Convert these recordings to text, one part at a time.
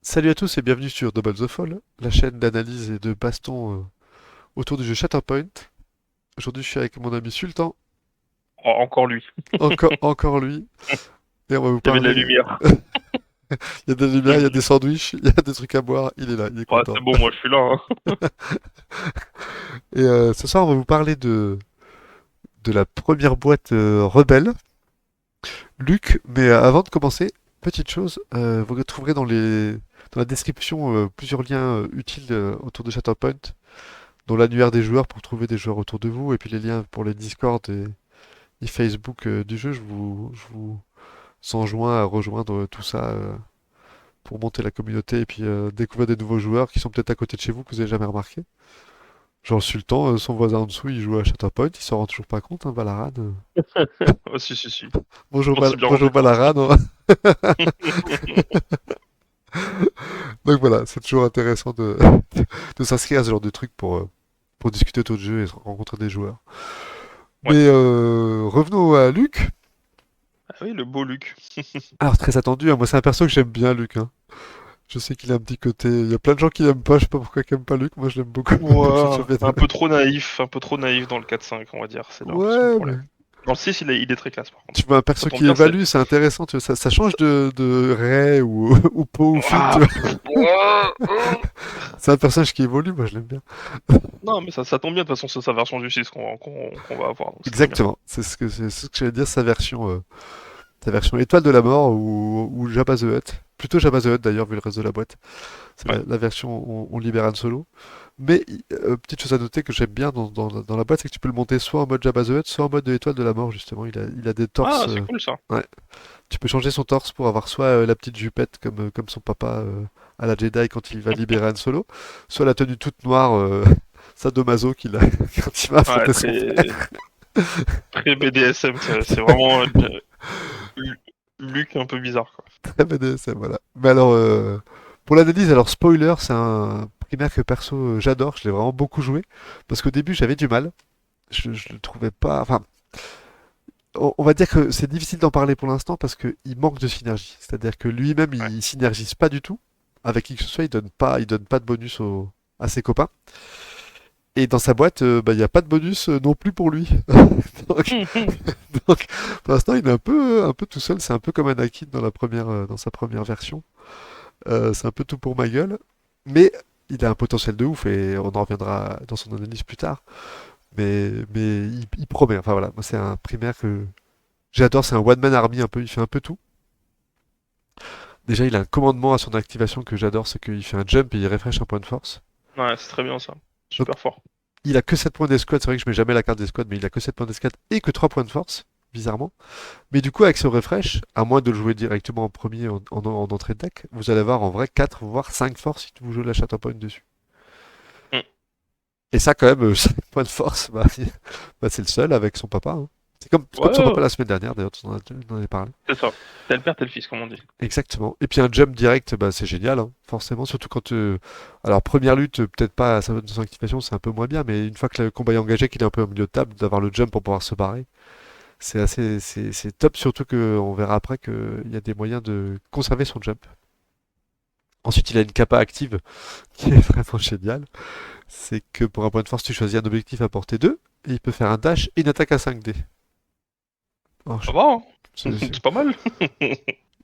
Salut à tous et bienvenue sur Double the Fall, la chaîne d'analyse et de baston autour du jeu Shatterpoint. Aujourd'hui, je suis avec mon ami Sultan, Encore lui. encore lui, et on va vous Il y avait de la parler. lumière. Il y a des lumières, il y a des sandwichs, il y a des trucs à boire, il est là, il est Ouais, content. c'est bon, moi je suis là, hein. Et ce soir, on va vous parler de la première boîte rebelle, Luc. Mais avant de commencer, petite chose, vous trouverez dans la description plusieurs liens utiles autour de Shatterpoint, dont l'annuaire des joueurs pour trouver des joueurs autour de vous, et puis les liens pour les Discord et Facebook du jeu. Je vous enjoins à rejoindre tout ça pour monter la communauté et puis découvrir des nouveaux joueurs qui sont peut-être à côté de chez vous que vous n'avez jamais remarqué. Genre Sultan, son voisin en dessous, il joue à Shatterpoint, il s'en rend toujours pas compte, hein, Valorant. Oh, si, si, si. Bonjour, Je m'en suis bien Bonjour rendu compte. Valorant, hein. Donc voilà, c'est toujours intéressant de s'inscrire à ce genre de trucs pour discuter autour de jeu et rencontrer des joueurs. Ouais. Mais revenons à Luc. Ah oui, le beau Luc. Alors très attendu, hein, moi c'est un perso que j'aime bien, Luc, hein. Je sais qu'il a un petit côté. Il y a plein de gens qui l'aiment pas, je sais pas pourquoi ils aiment pas Luc, moi je l'aime beaucoup. Je suis Ouais, sûr qu'il y a un peu trop naïf, un peu trop naïf dans le 4-5, on va dire. C'est son Ouais, mais. problème. Dans le 6, il est très classe par Tu contre. vois un Ça perso tombe qui bien, c'est. évalue, c'est intéressant, tu vois, ça change de Ray ou Po ou Finn, tu Ah, vois. C'est un personnage qui évolue, moi je l'aime bien. non, mais ça tombe bien, de toute façon, c'est sa version du 6 qu'on va avoir, donc c'est très bien. Exactement, c'est ce que j'allais dire, sa version étoile de la mort ou Jabba the Hutt. Plutôt Jabba the Hutt d'ailleurs, vu le reste de la boîte. C'est Ouais. la version où on libère Han Solo. Mais petite chose à noter que j'aime bien dans la boîte, c'est que tu peux le monter soit en mode Jabba the Hutt, soit en mode de l'étoile de la mort, justement. Il a des Ah, torses. c'est cool ça. Ouais. Tu peux changer son torse pour avoir soit la petite jupette comme son papa à la Jedi quand il va libérer Han Solo, soit la tenue toute noire sadomaso qu'il a quand il va Ouais, affronter son très, frère. très BDSM, c'est vraiment Lu- Luc un peu bizarre, quoi. Très BDSM, voilà. Mais alors, pour l'analyse, alors spoiler, c'est un primaire que perso j'adore, je l'ai vraiment beaucoup joué, parce qu'au début j'avais du mal, je le trouvais pas. Enfin, on va dire que c'est difficile d'en parler pour l'instant parce qu'il manque de synergie. C'est-à-dire que lui-même, Ouais. il synergise pas du tout. Avec qui que ce soit, il donne pas de bonus à ses copains. Et dans sa boîte, bah, il n'y a pas de bonus non plus pour lui. donc, donc, pour l'instant, il est un peu tout seul. C'est un peu comme Anakin dans sa première version. C'est un peu tout pour ma gueule. Mais il a un potentiel de ouf et on en reviendra dans son analyse plus tard. Mais il promet. Enfin voilà, moi c'est un primaire que j'adore. C'est un one-man army un peu. Il fait un peu tout. Déjà, il a un commandement à son activation que j'adore, c'est qu'il fait un jump et il refresh un point de force. Ouais, c'est très bien ça. Donc, Super fort. il a que 7 points d'escouade, c'est vrai que je mets jamais la carte d'escouade, mais il a que 7 points d'escouade et que 3 points de force, bizarrement. Mais du coup, avec ce refresh, à moins de le jouer directement en premier en entrée de deck, vous allez avoir en vrai 4 voire 5 forces si vous jouez la Shatterpoint dessus. Mm. Et ça, quand même, 5 points de force, bah, c'est le seul avec son papa, hein. C'est comme Ouais, son papa ouais, la semaine dernière, d'ailleurs, on en avait parlé. c'est ça. Tel père, tel fils, comme on dit. Exactement. Et puis un jump direct, bah, c'est génial, hein, forcément, surtout quand. Alors, première lutte, peut-être pas à son activation, c'est un peu moins bien, mais une fois que le combat est engagé, qu'il est un peu au milieu de table, d'avoir le jump pour pouvoir se barrer, c'est top, surtout qu'on verra après qu'il y a des moyens de conserver son jump. Ensuite, il a une capa active qui est vraiment géniale. C'est que pour un point de force, tu choisis un objectif à portée 2, et il peut faire un dash et une attaque à 5D. Alors, Ça va, hein. c'est- c'est- C'est pas mal.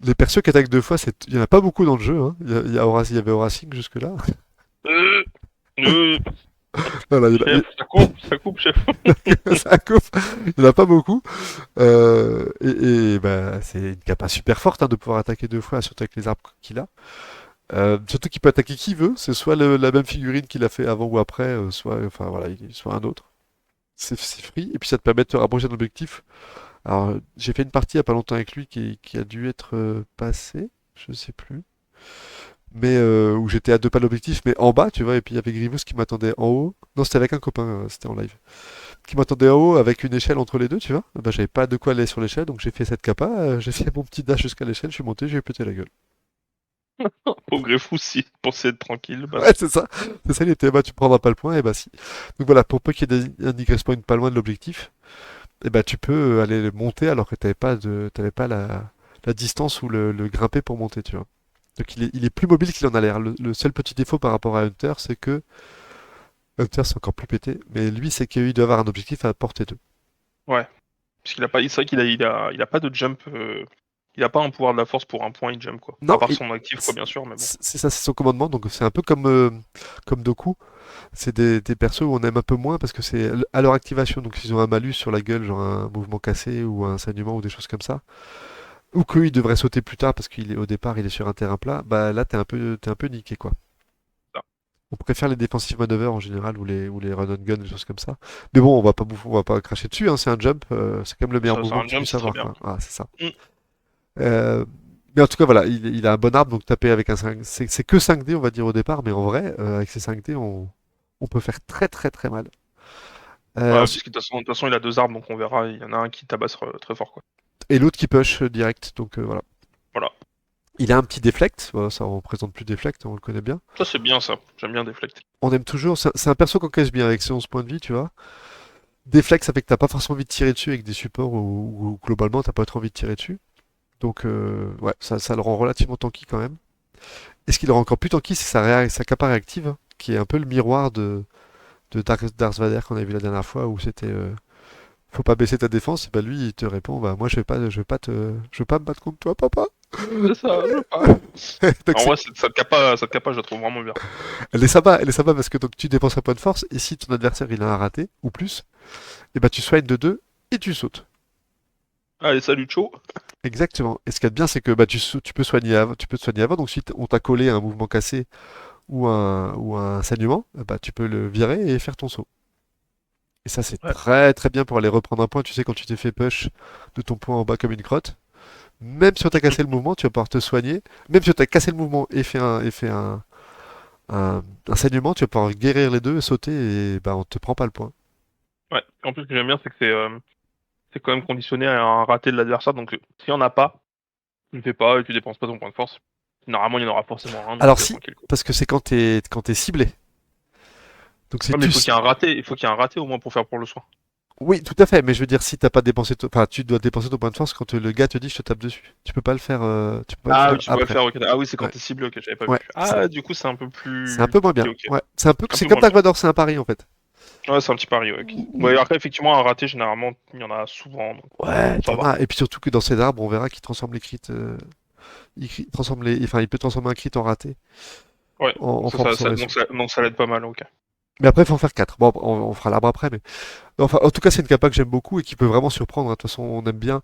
les persos qui attaquent deux fois, il n'y en a pas beaucoup dans le jeu, hein. Il y avait Aura 5 jusque-là. Euh, euh, Voilà, chef, ça coupe, chef. ça coupe. Il n'y en a pas beaucoup. Bah, c'est une capa super forte hein, de pouvoir attaquer deux fois, surtout avec les arbres qu'il a. Surtout qu'il peut attaquer qui veut. C'est soit la même figurine qu'il a fait avant ou après, soit, enfin, voilà, soit un autre. C'est free. Et puis ça te permet de te rapprocher d'un objectif. Alors, j'ai fait une partie il n'y a pas longtemps avec lui qui a dû être passée. Je sais plus. Mais où j'étais à deux pas de l'objectif, mais en bas, tu vois, et puis il y avait Grievous qui m'attendait en haut. Non, c'était avec un copain, c'était en live. Qui m'attendait en haut avec une échelle entre les deux, tu vois. Bah, j'avais pas de quoi aller sur l'échelle, donc j'ai fait cette capa, j'ai fait mon petit dash jusqu'à l'échelle, je suis monté, j'ai pété la gueule. Pauvre Greffou, si, pensait être tranquille, Ouais, bâtard. c'est ça. C'est ça, il était, bah, tu prendras pas le point, et bah si. Donc voilà, pour peu qu'il y ait un egress point pas loin de l'objectif, et bah tu peux aller monter alors que t'avais pas la distance ou le grimper pour monter, tu vois. Donc il est plus mobile qu'il en a l'air. Le seul petit défaut par rapport à Hunter, c'est que Hunter c'est encore plus pété, mais lui c'est qu'il doit avoir un objectif à portée 2. Ouais. Parce qu'il a pas, c'est vrai qu'il a pas de jump. Il a pas un pouvoir de la force pour un point, il jump quoi. À Non, part son actif quoi, c'est bien sûr, mais bon. c'est ça, c'est son commandement, donc c'est un peu comme Doku. C'est des persos où on aime un peu moins parce que c'est à leur activation, donc s'ils ont un malus sur la gueule, genre un mouvement cassé ou un saignement ou des choses comme ça, ou qu'il devrait sauter plus tard parce qu'au départ il est sur un terrain plat, bah là t'es un peu niqué quoi. Ça. On préfère les defensive maneuvers en général ou les run and gun, des choses comme ça. Mais bon, on va pas cracher dessus, hein, c'est un jump, c'est quand même le meilleur Ça, c'est mouvement un que tu jump, puisses c'est très avoir bien. quoi. Ah, c'est ça. Mm. Euh, mais en tout cas, voilà, il a un bon arbre, donc taper avec un 5, c'est que 5D, on va dire au départ, mais en vrai, avec ces 5D, on peut faire très très très mal. Ouais, parce Ensuite, que de toute façon, il a deux armes, donc on verra. Il y en a un qui tabasse très fort quoi. et l'autre qui push direct, donc voilà. Voilà. Il a un petit deflect, voilà, ça on présente plus deflect, on le connaît bien. Ça c'est bien ça. J'aime bien Deflect. On aime toujours, c'est un perso qu'on cache bien avec ses 11 points de vie, tu vois. Deflect, ça fait que t'as pas forcément envie de tirer dessus avec des supports ou globalement t'as pas trop envie de tirer dessus. Donc ouais, ça le rend relativement tanky quand même. Et ce qui le rend encore plus tanky, c'est sa capa réactive, hein, qui est un peu le miroir de Darth Vader qu'on a vu la dernière fois où c'était faut pas baisser ta défense. Et bah lui, il te répond bah moi je vais pas me battre contre toi, papa. C'est ça, je veux pas. Donc En vrai, cette capa, je la trouve vraiment bien. elle est sympa parce que donc tu dépenses un point de force et si ton adversaire il a un raté ou plus, et bah tu soignes de 2 et tu sautes. Allez, salut, Cho. Exactement. Et ce qu'il y a de bien, c'est que bah, tu peux soigner avant, tu peux te soigner avant. Donc si on t'a collé un mouvement cassé ou un saignement, bah, tu peux le virer et faire ton saut. Et ça, c'est Ouais. très très bien pour aller reprendre un point. Tu sais, quand tu t'es fait push de ton point en bas comme une crotte, même si on t'a cassé le mouvement, tu vas pouvoir te soigner. Même si on t'a cassé le mouvement et fait un saignement, tu vas pouvoir guérir les deux, sauter et bah, on te prend pas le point. Ouais. En plus, ce que j'aime bien, c'est que c'est quand même conditionné à un raté de l'adversaire. Donc, s'il n'y en a pas, tu ne fais pas et tu dépenses pas ton point de force. Normalement, il y en aura forcément un, donc Alors si, tranquille quoi. parce que c'est quand t'es ciblé. Donc si Ouais, mais tu... il faut qu'il y ait un raté. Il faut qu'il y ait un raté au moins pour faire pour le soin. Oui, tout à fait, mais je veux dire, si t'as pas dépensé, enfin, tu dois dépenser ton point de force quand le gars te dit je te tape dessus. Tu peux pas le Ah faire oui, tu peux le après. faire. Ok. Ah oui, c'est quand Ouais, t'es ciblé. Ok, j'avais pas vu. ouais, Ah, du coup, c'est un peu c'est un plus. peu moins Ok, bien. ok. Ouais, Un c'est peu comme moins Dark bien. Vador, c'est un pari en fait. Ouais, c'est un petit pari. Ouais, ok. Ou- Ouais, après, effectivement, un raté, généralement, il y en a souvent. Donc, Ouais, ça t'en va. as. Et puis surtout que dans ces arbres, on verra qu'il transforme les crits, enfin, il peut transformer un crit en raté, Ouais. en Ça, ça, forçant ça- les donc, sauts. ça, donc ça l'aide pas mal. Ok. Mais après, il faut en faire 4. Bon, on fera l'arbre après, mais enfin, en tout cas, c'est une capa que j'aime beaucoup et qui peut vraiment surprendre, hein. De toute façon, on aime bien.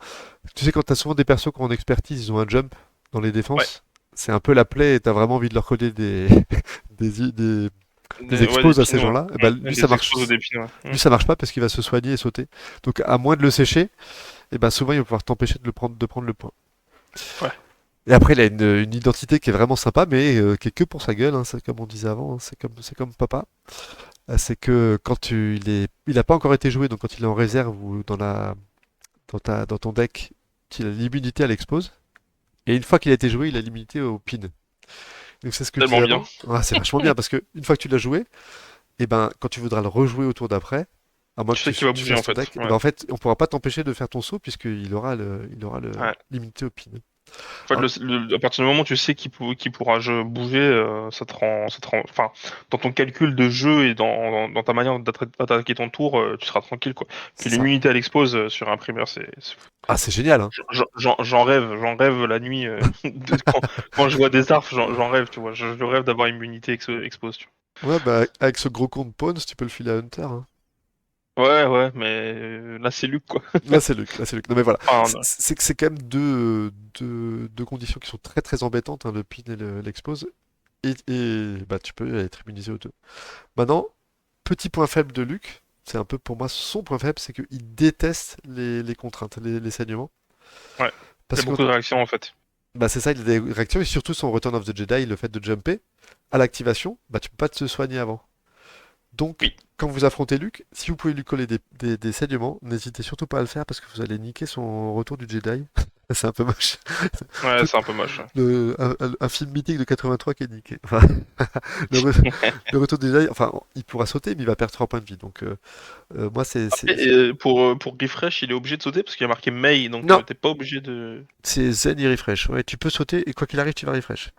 Tu sais, quand t'as souvent des persos qui ont en expertise, ils ont un jump dans les Ouais. défenses. C'est un peu la plaie et t'as vraiment envie de leur coller des, des, des Ouais, des expos à ces pins, ouais. gens-là. Et ben, lui, ça Des marche. expos d'épines, ouais. Lui, ça marche pas parce qu'il va se soigner et sauter. Donc, à moins de le sécher, et ben, souvent, il va pouvoir t'empêcher de prendre le point. Ouais. Et après, il a une identité qui est vraiment sympa, mais qui est que pour sa gueule, hein. C'est comme on disait avant, hein. C'est comme papa. C'est que il a pas encore été joué, donc quand il est en réserve ou dans ton deck, il a l'immunité à l'expose. Et une fois qu'il a été joué, il a l'immunité au pin. Donc c'est ce que je disais Tellement bien. avant. Ah, c'est vachement bien parce que une fois que tu l'as joué, et ben quand tu voudras le rejouer au tour d'après, à moins Tu que sais qu'il va tu bouger, en fasses ton fait. deck, et Ouais. ben en fait on pourra pas t'empêcher de faire ton saut puisqu'il aura Ouais. l'immunité au pin. En fait, Alors, à partir du moment où tu sais qu'il pourra bouger, enfin, dans ton calcul de jeu et dans ta manière d'attaquer ton tour, tu seras tranquille, quoi. c'est Puis ça. l'immunité à l'expose sur un primeur, Ah, c'est génial, hein. j'en rêve la nuit, quand je vois des arcs, j'en rêve, tu vois. Je rêve d'avoir immunité expose, tu Ouais, bah avec ce gros compte Pawns, tu peux le filer à Hunter, hein. vois. Ouais, ouais, mais là, c'est Luke, quoi. Là, c'est Luc. Là, c'est Luc. Non, mais voilà. Enfin, C'est que c'est quand même deux conditions qui sont très très embêtantes, hein, le pin et l'expose. Et bah, tu peux être immunisé aux deux. Maintenant, petit point faible de Luc, c'est un peu pour moi son point faible, c'est qu'il déteste les contraintes, les saignements. ouais, il y a Parce que beaucoup de réactions, en fait. bah, c'est ça, il a des réactions, et surtout son Return of the Jedi, le fait de jumper, à l'activation, bah, tu peux pas te soigner avant. Donc, Oui. quand vous affrontez Luke, si vous pouvez lui coller des saignements, n'hésitez surtout pas à le faire parce que vous allez niquer son retour du Jedi. C'est un peu moche. Ouais, c'est un peu moche. Un film mythique de 83 qui est niqué. Enfin, le, re- le retour du Jedi, enfin, il pourra sauter, mais il va perdre 3 points de vie. Donc, moi, Après, pour refresh, il est obligé de sauter parce qu'il y a marqué May, donc Non, t'es pas obligé de. c'est Zen, il refresh. Ouais, tu peux sauter et quoi qu'il arrive, tu vas refresh.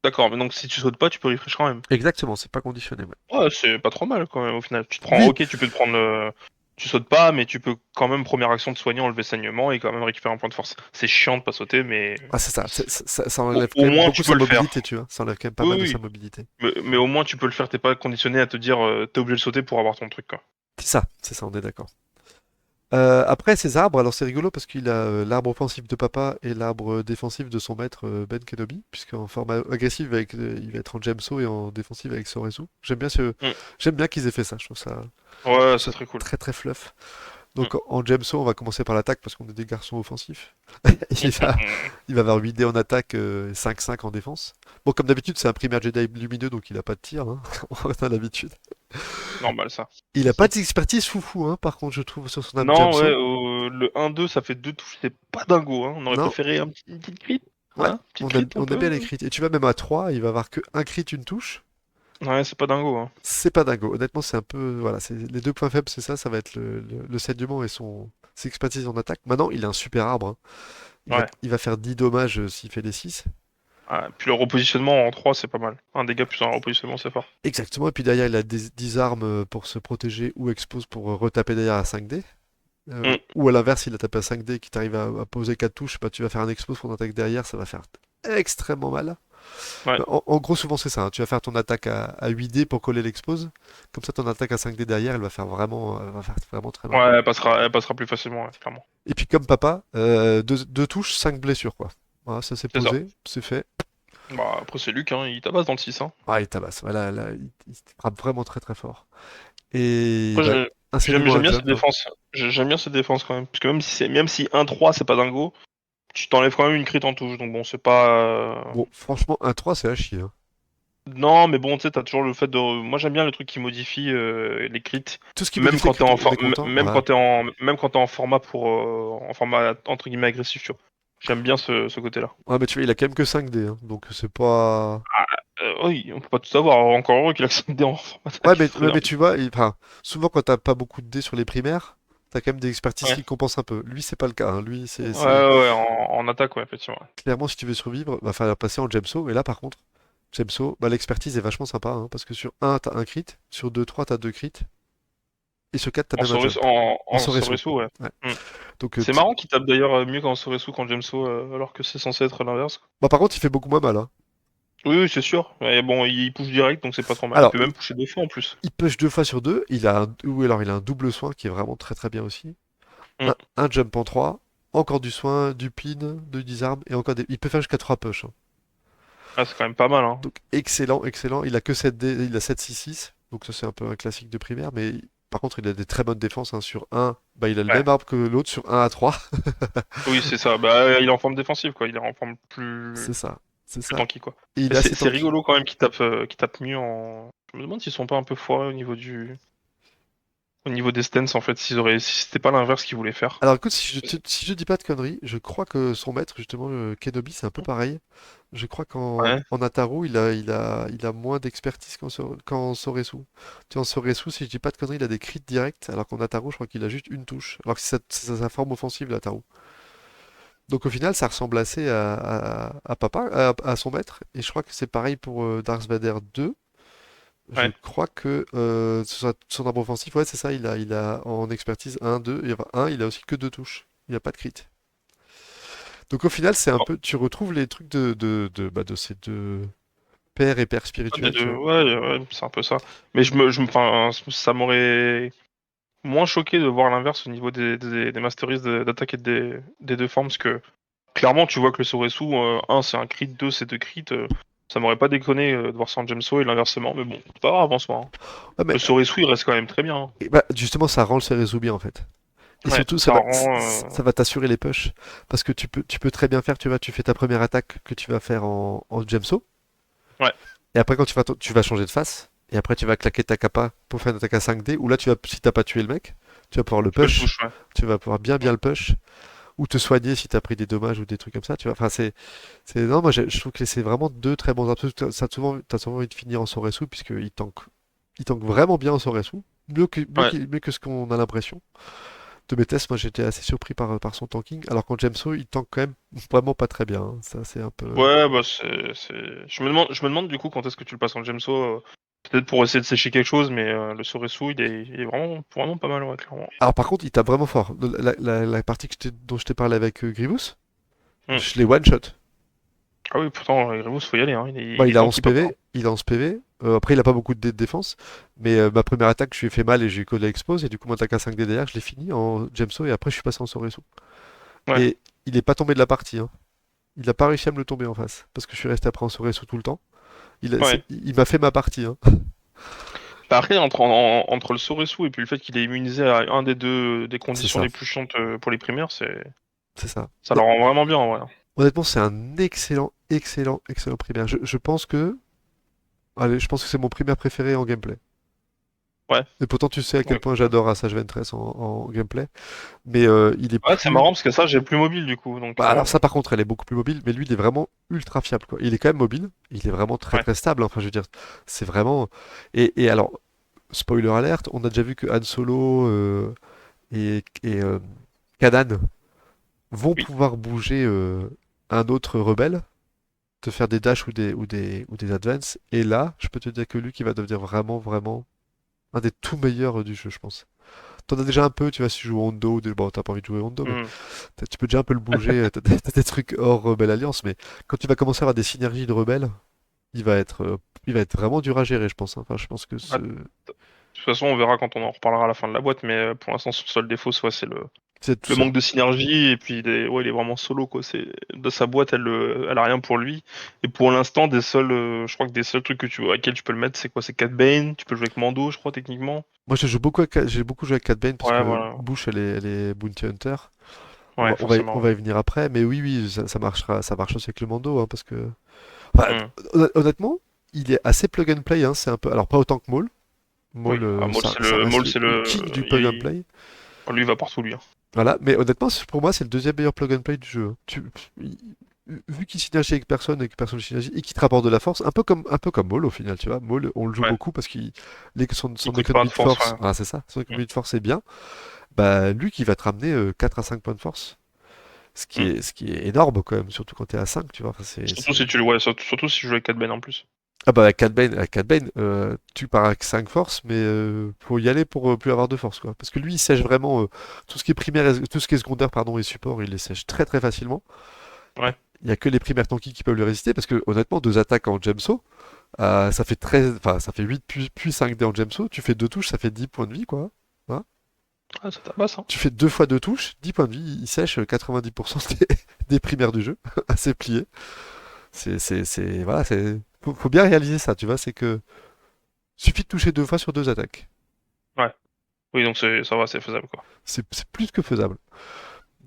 D'accord, mais donc si tu sautes pas, tu peux refresh quand même. Exactement, c'est pas conditionné. Ouais. Ouais, c'est pas trop mal quand même au final. Tu te prends, Oui, ok, tu peux te prendre, tu sautes pas, mais tu peux quand même première action de soigner, enlever saignement et quand même récupérer un point de force. C'est chiant de pas sauter, mais ah, c'est ça. Ça au, enlève au quand même moins beaucoup tu peux sa le mobilité, faire. tu vois. Ça enlève quand même pas Oui, mal de sa oui, mobilité. mais au moins tu peux le faire. T'es pas conditionné à te dire, t'es obligé de sauter pour avoir ton truc quoi. C'est ça, on est d'accord. Après, ces arbres, alors c'est rigolo parce qu'il a l'arbre offensif de papa et l'arbre défensif de son maître Ben Kenobi, puisqu'en format agressif il va être en Gemso et en défensif avec Soresu. Mm. J'aime bien qu'ils aient fait ça. Je Ouais, trouve c'est ça très cool. très très fluff. Mm. Donc en Gemso, on va commencer par l'attaque parce qu'on est des garçons offensifs. Mm, Il mm, va, mm. il va avoir 8 dés en attaque, 5-5 en défense. Bon, comme d'habitude, c'est un primaire Jedi lumineux, donc il a pas de tir, hein. On a l'habitude. Normal ça. Il a pas d'expertise foufou, hein, par contre, je trouve, sur son arme Non, ouais, Gemso. le 1-2, ça fait 2 touches, c'est pas dingo, hein. On aurait Non, préféré une petite crit, ouais, hein, petite crit un on aime peu. bien les crits. Et tu vois, même à 3, il va avoir que un crit, une touche. Ouais, c'est pas dingo, hein. C'est pas dingo. Honnêtement, c'est un peu. Voilà, c'est les deux points faibles, c'est ça. Ça va être le saignement et ses expertises en attaque. Maintenant, il a un super arbre, hein. Ouais. Il va faire 10 dommages s'il fait les 6. Ouais, puis le repositionnement en 3, c'est pas mal. Un dégât plus un repositionnement, c'est fort. Exactement. Et puis derrière, il a 10 armes pour se protéger ou expose pour retaper derrière à 5 dés. Mm. Ou à l'inverse, il a tapé à 5 dés et qu'il t'arrive à poser 4 touches, bah, tu vas faire un expose pour ton attaque derrière, ça va faire extrêmement mal. Ouais. En gros, souvent c'est ça, hein. Tu vas faire ton attaque à 8 dés pour coller l'expose. Comme ça, ton attaque à 5 dés derrière, elle va faire vraiment très mal. Ouais, elle passera plus facilement, ouais, clairement. Et puis comme papa, deux touches, 5 blessures, quoi. Voilà, ça s'est C'est ça. posé, c'est fait. Bah, après, c'est Luc, hein, il tabasse dans le 6, hein. Ah, il tabasse. Voilà, là, il frappe vraiment très très fort. Et Après, bah, un saignement, j'aime un bien cette jump. défense. J'aime bien cette défense quand même. Parce que même si 1-3, c'est pas dingo, tu t'enlèves quand même une crit en touche. Donc bon, c'est pas. Bon, franchement, un 3 c'est à chier, hein. Non, mais bon, tu sais, t'as toujours le fait de. Moi, j'aime bien le truc qui modifie les crits. Tout ce qui Même modifie les quand crits, t'es en, on est content. Ouais. même quand t'es en format en format entre guillemets agressif, tu vois. J'aime bien ce côté-là. Ouais, mais tu vois, il a quand même que 5 dés, hein, donc c'est pas. Oui, on peut pas tout avoir. Encore heureux qu'il a 5 dés en format Ouais, attaque, ce serait mais dingue. tu vois, enfin, souvent quand t'as pas beaucoup de dés sur les primaires, t'as quand même des expertises Ouais. qui compensent un peu. Lui, c'est pas le cas, hein. Lui, Ouais, ouais, en attaque, ouais, effectivement. clairement, si tu veux survivre, va falloir passer en Gemso. Et là, par contre, Gemso, bah, l'expertise est vachement sympa, hein, parce que sur un t'as un crit, sur 2 3 t'as 2 crits, et sur 4 t'as même un jump. En En Soresu. Soresu, ouais. Ouais. Hmm. Donc, C'est marrant qu'il tape d'ailleurs mieux qu'en Soresu qu'en Gemso, alors que c'est censé être l'inverse. bah, par contre, il fait beaucoup moins mal, hein. Oui, oui, c'est sûr. Et bon, il push direct, donc c'est pas trop mal. Il Alors, peut même pusher 2 fois en plus. il push 2 fois sur 2. Ou alors il a un double soin qui est vraiment très très bien aussi. Hmm. Un jump en 3, encore du soin, du pin, de disarm, et encore des. Il peut faire jusqu'à 3 push, hein. Ah, c'est quand même pas mal, hein. Donc excellent, excellent. Il a que 7 dés, il a 7-6-6. Donc ça c'est un peu un classique de primaire, mais par contre il a des très bonnes défenses, hein. Sur un, bah, il a le Ouais. même arbre que l'autre sur 1 à 3. Oui, c'est ça. Bah, il est en forme défensive, quoi. Il est en forme plus, C'est ça, c'est plus ça. tanky, quoi. Et il Mais est assez c'est tanky. rigolo quand même qu'il tape mieux en. Je me demande s'ils sont pas un peu foirés au niveau des stances, en fait, si c'était pas l'inverse qu'ils voulaient faire. Alors écoute, si je dis pas de conneries, je crois que son maître, justement, le Kenobi, c'est un peu pareil. Je crois Ouais. en Ataru, il a moins d'expertise qu'en Soresu. Tu vois, en Soresu, si je dis pas de conneries, il a des crits directs, alors qu'en Ataru, je crois qu'il a juste une touche. Alors que c'est sa forme offensive, l'Ataru. Donc au final, ça ressemble assez à papa, à son maître. Et je crois que c'est pareil pour Darth Vader 2. Je Ouais. crois que son arbre offensif, ouais, c'est ça, il a en expertise un 2 et enfin, un, il a aussi que 2 touches. Il a pas de crit. Donc au final, c'est un Oh, peu, tu retrouves les trucs de ces deux pères et pères spirituels, tu vois. ouais, ouais, c'est un peu ça. Mais enfin, ça m'aurait moins choqué de voir l'inverse au niveau des masteries d'attaque et des deux formes, parce que clairement, tu vois que le Soresu, 1 c'est un crit, 2 c'est 2 crits. Ça m'aurait pas déconné de voir ça en Gemso et l'inversement, mais bon, c'est pas grave en soi, hein. Ouais, mais Le Soresu, il reste quand même très bien, hein. bah, justement, ça rend le Cerezo bien en fait. Et Ouais, surtout, ça rend. ça va t'assurer les push. Parce que tu peux très bien faire, tu vois, tu fais ta première attaque que tu vas faire en Gemso. Ouais, Et après, quand tu vas changer de face. Et après, tu vas claquer ta kappa pour faire une attaque à 5 dés. Ou là, si t'as pas tué le mec, tu vas pouvoir le tu peux le push. push, ouais. Tu vas pouvoir bien le push. Ou te soigner si t'as pris des dommages ou des trucs comme ça. Tu vois, enfin, non, moi, je trouve que c'est vraiment deux très bons armes. T'as souvent envie de finir en Soresu, puisqu'il tank vraiment bien en Soresu. Mieux Ouais. que ce qu'on a l'impression. de mes tests, moi j'étais assez surpris par son tanking, alors qu'en Gemso, il tank quand même vraiment pas très bien, hein. Ça, c'est un peu. Ouais, bah je me demande du coup quand est-ce que tu le passes en Gemso. Peut-être pour essayer de sécher quelque chose, mais le Soresu, il est vraiment pas mal, ouais, clairement. Alors par contre, il tape vraiment fort. La partie dont je t'ai parlé avec Grievous, Hmm. je l'ai one-shot. Ah oui, pourtant, Grievous, faut y aller, hein. Bah, Il il a tank, 11 il pas fort. PV, il a 11 PV. Après, il a pas beaucoup de dés de défense, mais ma première attaque, je lui ai fait mal et j'ai eu que de l'expose, et du coup, mon attaque à 5 dés derrière, je l'ai fini en Gemso, et après, je suis passé en Soresu. Ouais, Et il est pas tombé de la partie, hein. Il a pas réussi à me le tomber en face, parce que je suis resté après en Soresu tout le temps. ouais. Il m'a fait ma partie, hein. Bah après, entre le Soresu et puis le fait qu'il est immunisé à un des deux des C'est conditions ça, les plus chiantes pour les primaires, c'est ça. ça le Non, rend vraiment bien, en vrai. honnêtement, c'est un excellent primaire. Je pense que, allez, je pense que c'est mon primaire préféré en gameplay. Ouais. Et pourtant, tu sais à quel Ouais, point j'adore Assage Ventress en gameplay, mais il est ouais, c'est plus. marrant parce que ça, j'ai plus mobile du coup, donc Bah, alors ça, par contre, elle est beaucoup plus mobile, mais lui, il est vraiment ultra fiable, quoi. Il est quand même mobile, il est vraiment très ouais. très stable, hein. Enfin, je veux dire, c'est vraiment. Et alors, spoiler alerte, on a déjà vu que Han Solo et Kanan vont Oui. pouvoir bouger un autre rebelle, te faire des dashs ou des advances, et là, je peux te dire que lui qui va devenir vraiment un des tout meilleurs du jeu, je pense. T'en as déjà un peu, tu vois, si tu joues Hondo, bon, t'as pas envie de jouer Hondo, mais Hmm. tu peux déjà un peu le bouger, t'as des trucs hors Rebelle Alliance, mais quand tu vas commencer à avoir des synergies de rebelles, il va être, euh, il va être vraiment dur à gérer, je pense, hein. Enfin, je pense que Bah, de toute façon, on verra quand on en reparlera à la fin de la boîte, mais pour l'instant, son seul défaut, soit c'est c'est tout le seul. manque de synergie, et puis ouais, il est vraiment solo, quoi. De sa boîte, elle a rien pour lui. Et pour l'instant, je crois que des seuls trucs à lesquels tu peux le mettre, c'est quoi? C'est Cat Bane, tu peux jouer avec Mando, je crois, techniquement. Moi, j'ai beaucoup joué avec Cat Bane parce Ouais, que voilà. Bush, elle est Bounty Hunter. Ouais, On forcément. va y venir après, mais oui, ça marchera, ça marche aussi avec le Mando, hein, parce que, enfin, Hmm. honnêtement, il est assez plug and play, hein, c'est un peu, alors pas autant que Maul. Oui, Maul, ça reste Maul, c'est le king du plug and play. lui, il va partout, lui, hein. Voilà, mais honnêtement, pour moi, c'est le deuxième meilleur plug and play du jeu, hein. Il- Vu qu'il synergie avec personne et que personne ne synergie et qu'il te rapporte de la force, un peu comme Maul au final, tu vois. Maul, on le joue Ouais. beaucoup parce Il son coûte pas économie de de force, force, ouais. ah, c'est ça, son Hmm. économie de force est bien. Bah, lui qui va te ramener 4 à 5 points de force, Hmm. ce qui est énorme quand même, surtout quand t'es à 5, tu vois. Enfin, Surtout si tu le, ouais, surtout si tu joues avec Cat Bane en plus. Ah bah, à Cad Bane, tu pars avec 5 forces, mais faut y aller pour plus avoir de force, quoi. Parce que lui, il sèche vraiment tout ce qui est primaire, tout ce qui est secondaire, pardon, et support, il les sèche très très facilement. Ouais. Il y a que les primaires tanky qui peuvent lui résister, parce que honnêtement, deux attaques en Gemso, ça fait 13, enfin, ça fait 8 puis 5 dés en Gemso, tu fais deux touches, ça fait 10 points de vie, quoi. Voilà. Ah, ça tabasse, hein. Tu fais deux fois deux touches, 10 points de vie, il sèche 90% des primaires du jeu, assez plié. Voilà, faut bien réaliser ça, tu vois, c'est que suffit de toucher deux fois sur deux attaques. Ouais. Oui, donc ça va, c'est faisable, quoi. C'est plus que faisable.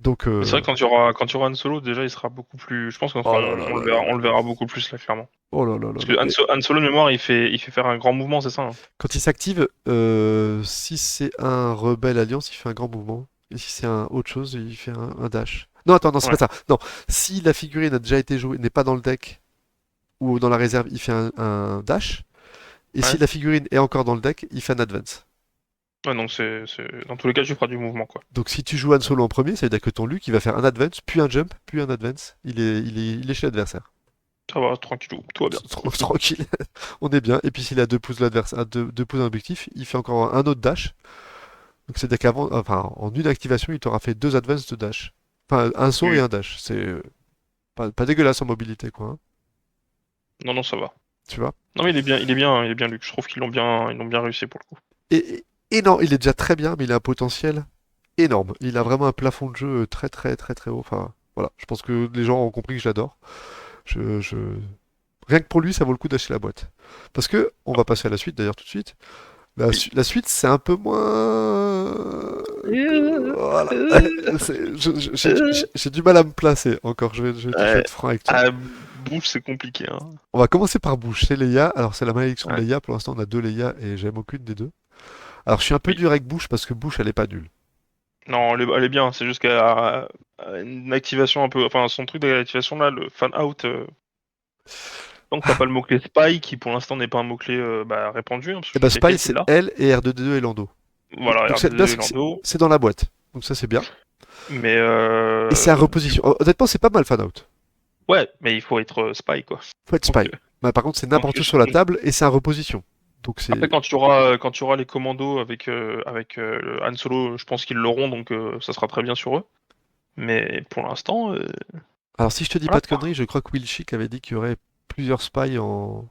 Donc, Mais c'est vrai que quand il y aura Han Solo, déjà, il sera beaucoup plus. Je pense qu'on oh là là là là on le là verra là. beaucoup plus, là, clairement. Oh là là là Parce là. que Han Solo, de mémoire, il fait faire un grand mouvement, c'est ça, hein? Quand il s'active, si c'est un rebelle alliance, il fait un grand mouvement. Et si c'est un autre chose, il fait un dash. Non, attends, non, c'est pas Ouais. ça. Non, si la figurine a déjà été jouée, n'est pas dans le deck ou dans la réserve, il fait un dash. Et si Ouais. la figurine est encore dans le deck, il fait un advance. Ouais, donc dans tous les cas, tu feras du mouvement, quoi. Donc si tu joues Han Solo en premier, ça veut dire que ton Luke, il va faire un advance, puis un jump, puis un advance. Il est chez l'adversaire. Ça va, tranquillou, tout va bien. Tranquille, on est bien. Et puis s'il a deux pouces l'adversaire, deux pouces d'un objectif, il fait encore un autre dash. Donc c'est-à-dire qu'avant, enfin, en une activation, il t'aura fait deux advances de dash. Enfin, un saut et Oui. un dash. C'est pas dégueulasse en mobilité, quoi, hein, Non, non, ça va. tu vois. Non, mais il est bien, Luc. Je trouve qu'ils l'ont bien réussi pour le coup. Et non, il est déjà très bien, mais il a un potentiel énorme. Il a vraiment un plafond de jeu très haut. Enfin, voilà. Je pense que les gens ont compris que j'adore. Je, je... Rien que pour lui, ça vaut le coup d'acheter la boîte. Parce que, on va passer à la suite d'ailleurs tout de suite. Oui. La suite, c'est un peu moins. Voilà. J'ai du mal à me placer encore. Je vais Ouais. être franc avec toi. Ah, bouche, c'est compliqué, hein. On va commencer par Bush. C'est Leia. Alors, c'est la malédiction de Ouais. Leia. Pour l'instant, on a deux Leia et j'aime aucune des deux. Alors, je suis un peu Oui. dur avec Bush parce que Bush, elle est pas nulle. Non, elle est bien. C'est juste qu'elle a une activation un peu. Enfin, son truc d'activation là, le fan out. Donc t'as pas le mot-clé spy qui pour l'instant n'est pas un mot-clé répandu, hein, parce Et que je ben, sais qu'il y a Spy, quelqu'un qui c'est l'a. elle et R2D2 et Lando. Voilà, Donc, R2D2 et c'est Lando. c'est dans la boîte. Donc ça c'est bien. Mais Et c'est à reposition. Honnêtement, c'est pas mal Fan Out. ouais, mais il faut être spy quoi. Faut être Donc, spy. Bah, par contre, c'est donc, n'importe où sur la table et c'est à reposition. Donc après c'est quand tu auras les commandos avec le Han Solo, je pense qu'ils l'auront donc ça sera très bien sur eux. Mais pour l'instant, Alors si je te dis pas voilà de quoi. conneries, je crois que Will Chick avait dit qu'il y aurait plusieurs spies en.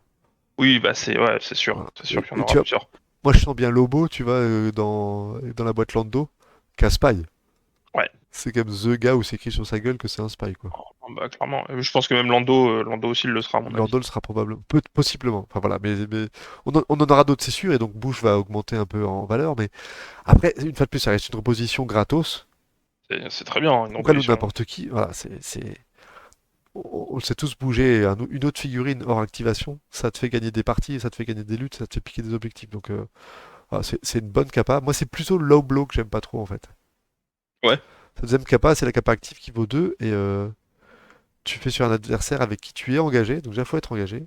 Oui, bah c'est ouais, c'est Voilà. sûr qu'il y en Et aura tu vois, plusieurs. moi je sens bien Lobo, tu vois, dans la boîte Lando, qu'un spy. Ouais, C'est quand même The gars où c'est écrit sur sa gueule que c'est un spy, quoi. bah clairement. Je pense que même Lando aussi le sera à mon avis. Lando le sera probablement, possiblement. Enfin voilà, mais on en aura d'autres, c'est sûr, et donc Bush va augmenter un peu en valeur. Mais après, une fois de plus, ça reste une reposition gratos. C'est très bien, hein, une Pourquoi nous opposition. n'importe qui, voilà, on le sait tous bouger une autre figurine hors activation, ça te fait gagner des parties, ça te fait gagner des luttes, ça te fait piquer des objectifs. Donc voilà, c'est une bonne capa. Moi, c'est plutôt le low blow que j'aime pas trop en fait. Ouais. Sa deuxième capa, c'est la capa active qui vaut 2 et tu fais sur un adversaire avec qui tu es engagé, donc déjà faut être engagé,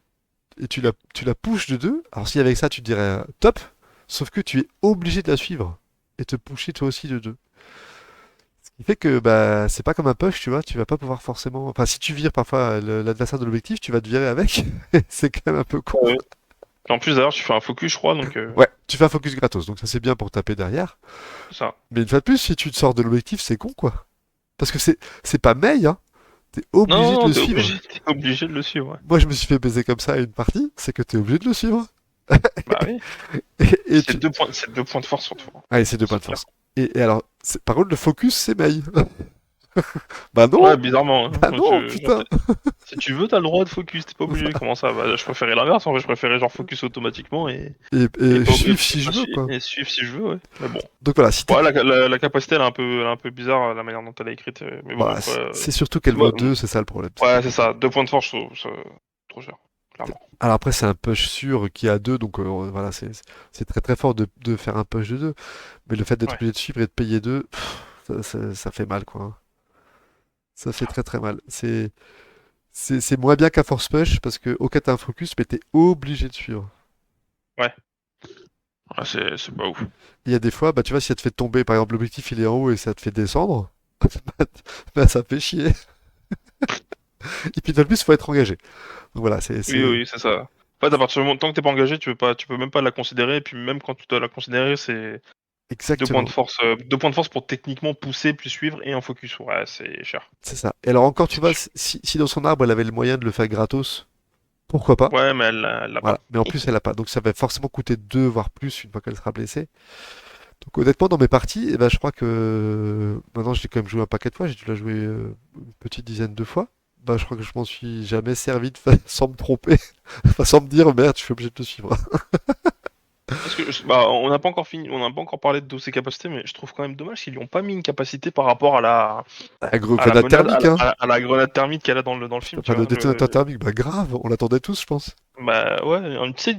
et tu la pushes de 2. Alors si avec ça tu te dirais top, sauf que tu es obligé de la suivre et te pusher toi aussi de 2. Ce qui fait que bah c'est pas comme un push, tu vois, tu vas pas pouvoir forcément. Enfin, si tu vires parfois l'adversaire de l'objectif, tu vas te virer avec. C'est quand même un peu con. Ouais. Et en plus d'ailleurs, tu fais un focus, je crois, donc Ouais, tu fais un focus gratos, donc ça c'est bien pour taper derrière. c'est ça. Mais une fois de plus, si tu te sors de l'objectif, c'est con quoi. Parce que c'est pas Mei, hein. T'es Non, obligé non, de non, le suivre. t'es obligé de le suivre. Ouais. Moi, je me suis fait baiser comme ça à une partie, c'est que t'es obligé de le suivre. Bah oui. Et tu. C'est 2 points de force surtout, hein. Allez, c'est deux points C'est de clair. force. Et alors, par contre, le focus, c'est Mei. Bah Ouais, non, bizarrement, hein. bah Moi, non, putain. si tu veux, t'as le droit de focus, t'es pas obligé. Comment ça? Bah, je préférais l'inverse, en fait, je préférais genre focus automatiquement et Et pas et, suivre si je pas veux, quoi. et suivre si je veux, ouais. Mais bon. Donc voilà, si t'es. Ouais, la capacité, elle est un peu bizarre, la manière dont elle est écrite. Mais bon, Bah, après. c'est surtout qu'elle vaut 2, c'est ça le problème. C'est qu'elle Ouais, c'est vaut 2. ça. 2 points de force, trop cher. Clairement. Alors après, c'est un push sûr qui a 2, donc voilà, c'est très très fort de faire un push de 2. Mais le fait d'être Ouais. obligé de suivre et de payer 2, ça fait mal, quoi, hein. Ça fait très très mal. C'est moins bien qu'un force push parce que, ok, t'as un focus, mais t'es obligé de suivre. Ouais. Ouais, c'est pas ouf. Il y a des fois, bah tu vois, si ça te fait tomber, par exemple, l'objectif il est en haut et ça te fait descendre, bah ça fait chier. Et puis de plus, faut être engagé. Donc voilà, Oui, oui, c'est ça. En fait, à partir du moment tant que t'es pas engagé, tu peux même pas la considérer. Et puis même quand tu dois la considérer, c'est 2 points de exactement. force, 2 points de force pour techniquement pousser puis suivre et en focus. Ouais, c'est cher. C'est ça. Et alors encore, tu C'est vois, cher. si dans son arbre elle avait le moyen de le faire gratos, pourquoi pas? Ouais, mais elle l'a Voilà. pas. Mais en plus, elle a pas. Donc ça va forcément coûter 2, voire plus, une fois qu'elle sera blessée. Donc honnêtement, dans mes parties, eh ben, je crois que maintenant je l'ai quand même joué un paquet de fois, j'ai dû la jouer une petite dizaine de fois. Bah, je crois que je m'en suis jamais servi sans me tromper, enfin, sans me dire merde, je suis obligé de te suivre. Parce que bah, on n'a pas encore fini, on n'a pas encore parlé de ses capacités, mais je trouve quand même dommage qu'ils lui ont pas mis une capacité par rapport à la Grenade grenade, thermique, hein. à la grenade thermique qu'elle a dans le film, tu Enfin, le vois. détonateur thermique, bah grave, on l'attendait tous, je pense. Bah ouais, tu sais,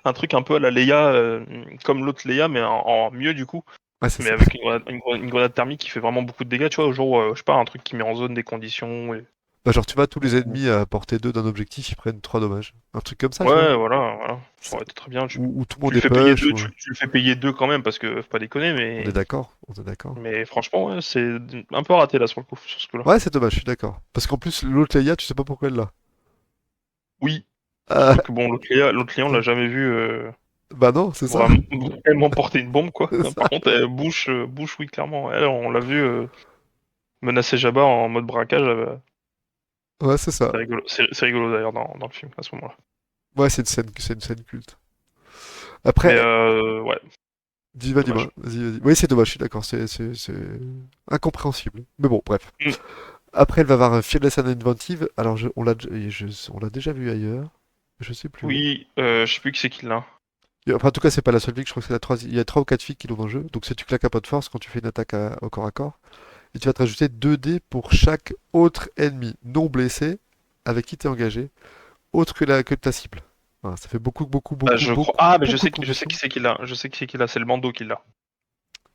un truc un peu à la Leia, comme l'autre Leia, mais en mieux du coup. Ouais, c'est Mais ça. avec une grenade thermique qui fait vraiment beaucoup de dégâts, tu vois, genre, je sais pas, un truc qui met en zone des conditions. Bah, genre, tu vois, tous les ennemis à portée 2 d'un objectif, ils prennent 3 dommages. Un truc comme ça, tu vois. Ouais, voilà, ça Ça- aurait été très bien. Ou tout le Tu monde le est fais payer push, deux, ou... tu le fais payer deux quand même, parce que faut pas déconner, On est d'accord, on est d'accord. mais franchement, ouais, c'est un peu raté là sur le coup, sur ce coup-là. Ouais, c'est dommage, je suis d'accord. Parce qu'en plus, l'autre Leia, tu sais pas pourquoi elle l'a. Oui, Ah, surtout que bon, l'autre client, on l'a jamais vu bah non, c'est ça. vraiment, vraiment porter une bombe, quoi. C'est ça. Par contre, Bush, oui, clairement. Elle, on l'a vu menacer Jabba en mode braquage. Ouais, c'est ça. C'est rigolo, c'est rigolo d'ailleurs dans le film à ce moment-là. Ouais, c'est une scène culte. Mais Après, ouais, dis-moi, dommage. vas-y. Oui, c'est dommage, je suis d'accord, c'est incompréhensible. Mais bon, bref. Mm. Après, elle va avoir un Fearless and Inventive. Alors, on l'a déjà vu ailleurs. Je sais plus où. Oui, je sais plus qui c'est qui l'a. Enfin, en tout cas, c'est pas la seule fille, je crois que c'est la troisième. Il y a 3 ou 4 filles qui l'ont dans le jeu. Donc, si tu claques un pas de force quand tu fais une attaque au corps à corps. Et tu vas te rajouter 2 dés pour chaque autre ennemi non blessé avec qui tu es engagé, autre que ta cible. Voilà, ça fait Bah, je crois. Ah, mais beaucoup de je sais qui conditions. c'est qui l'a. Je sais qui c'est qui l'a. C'est le Mando qui l'a.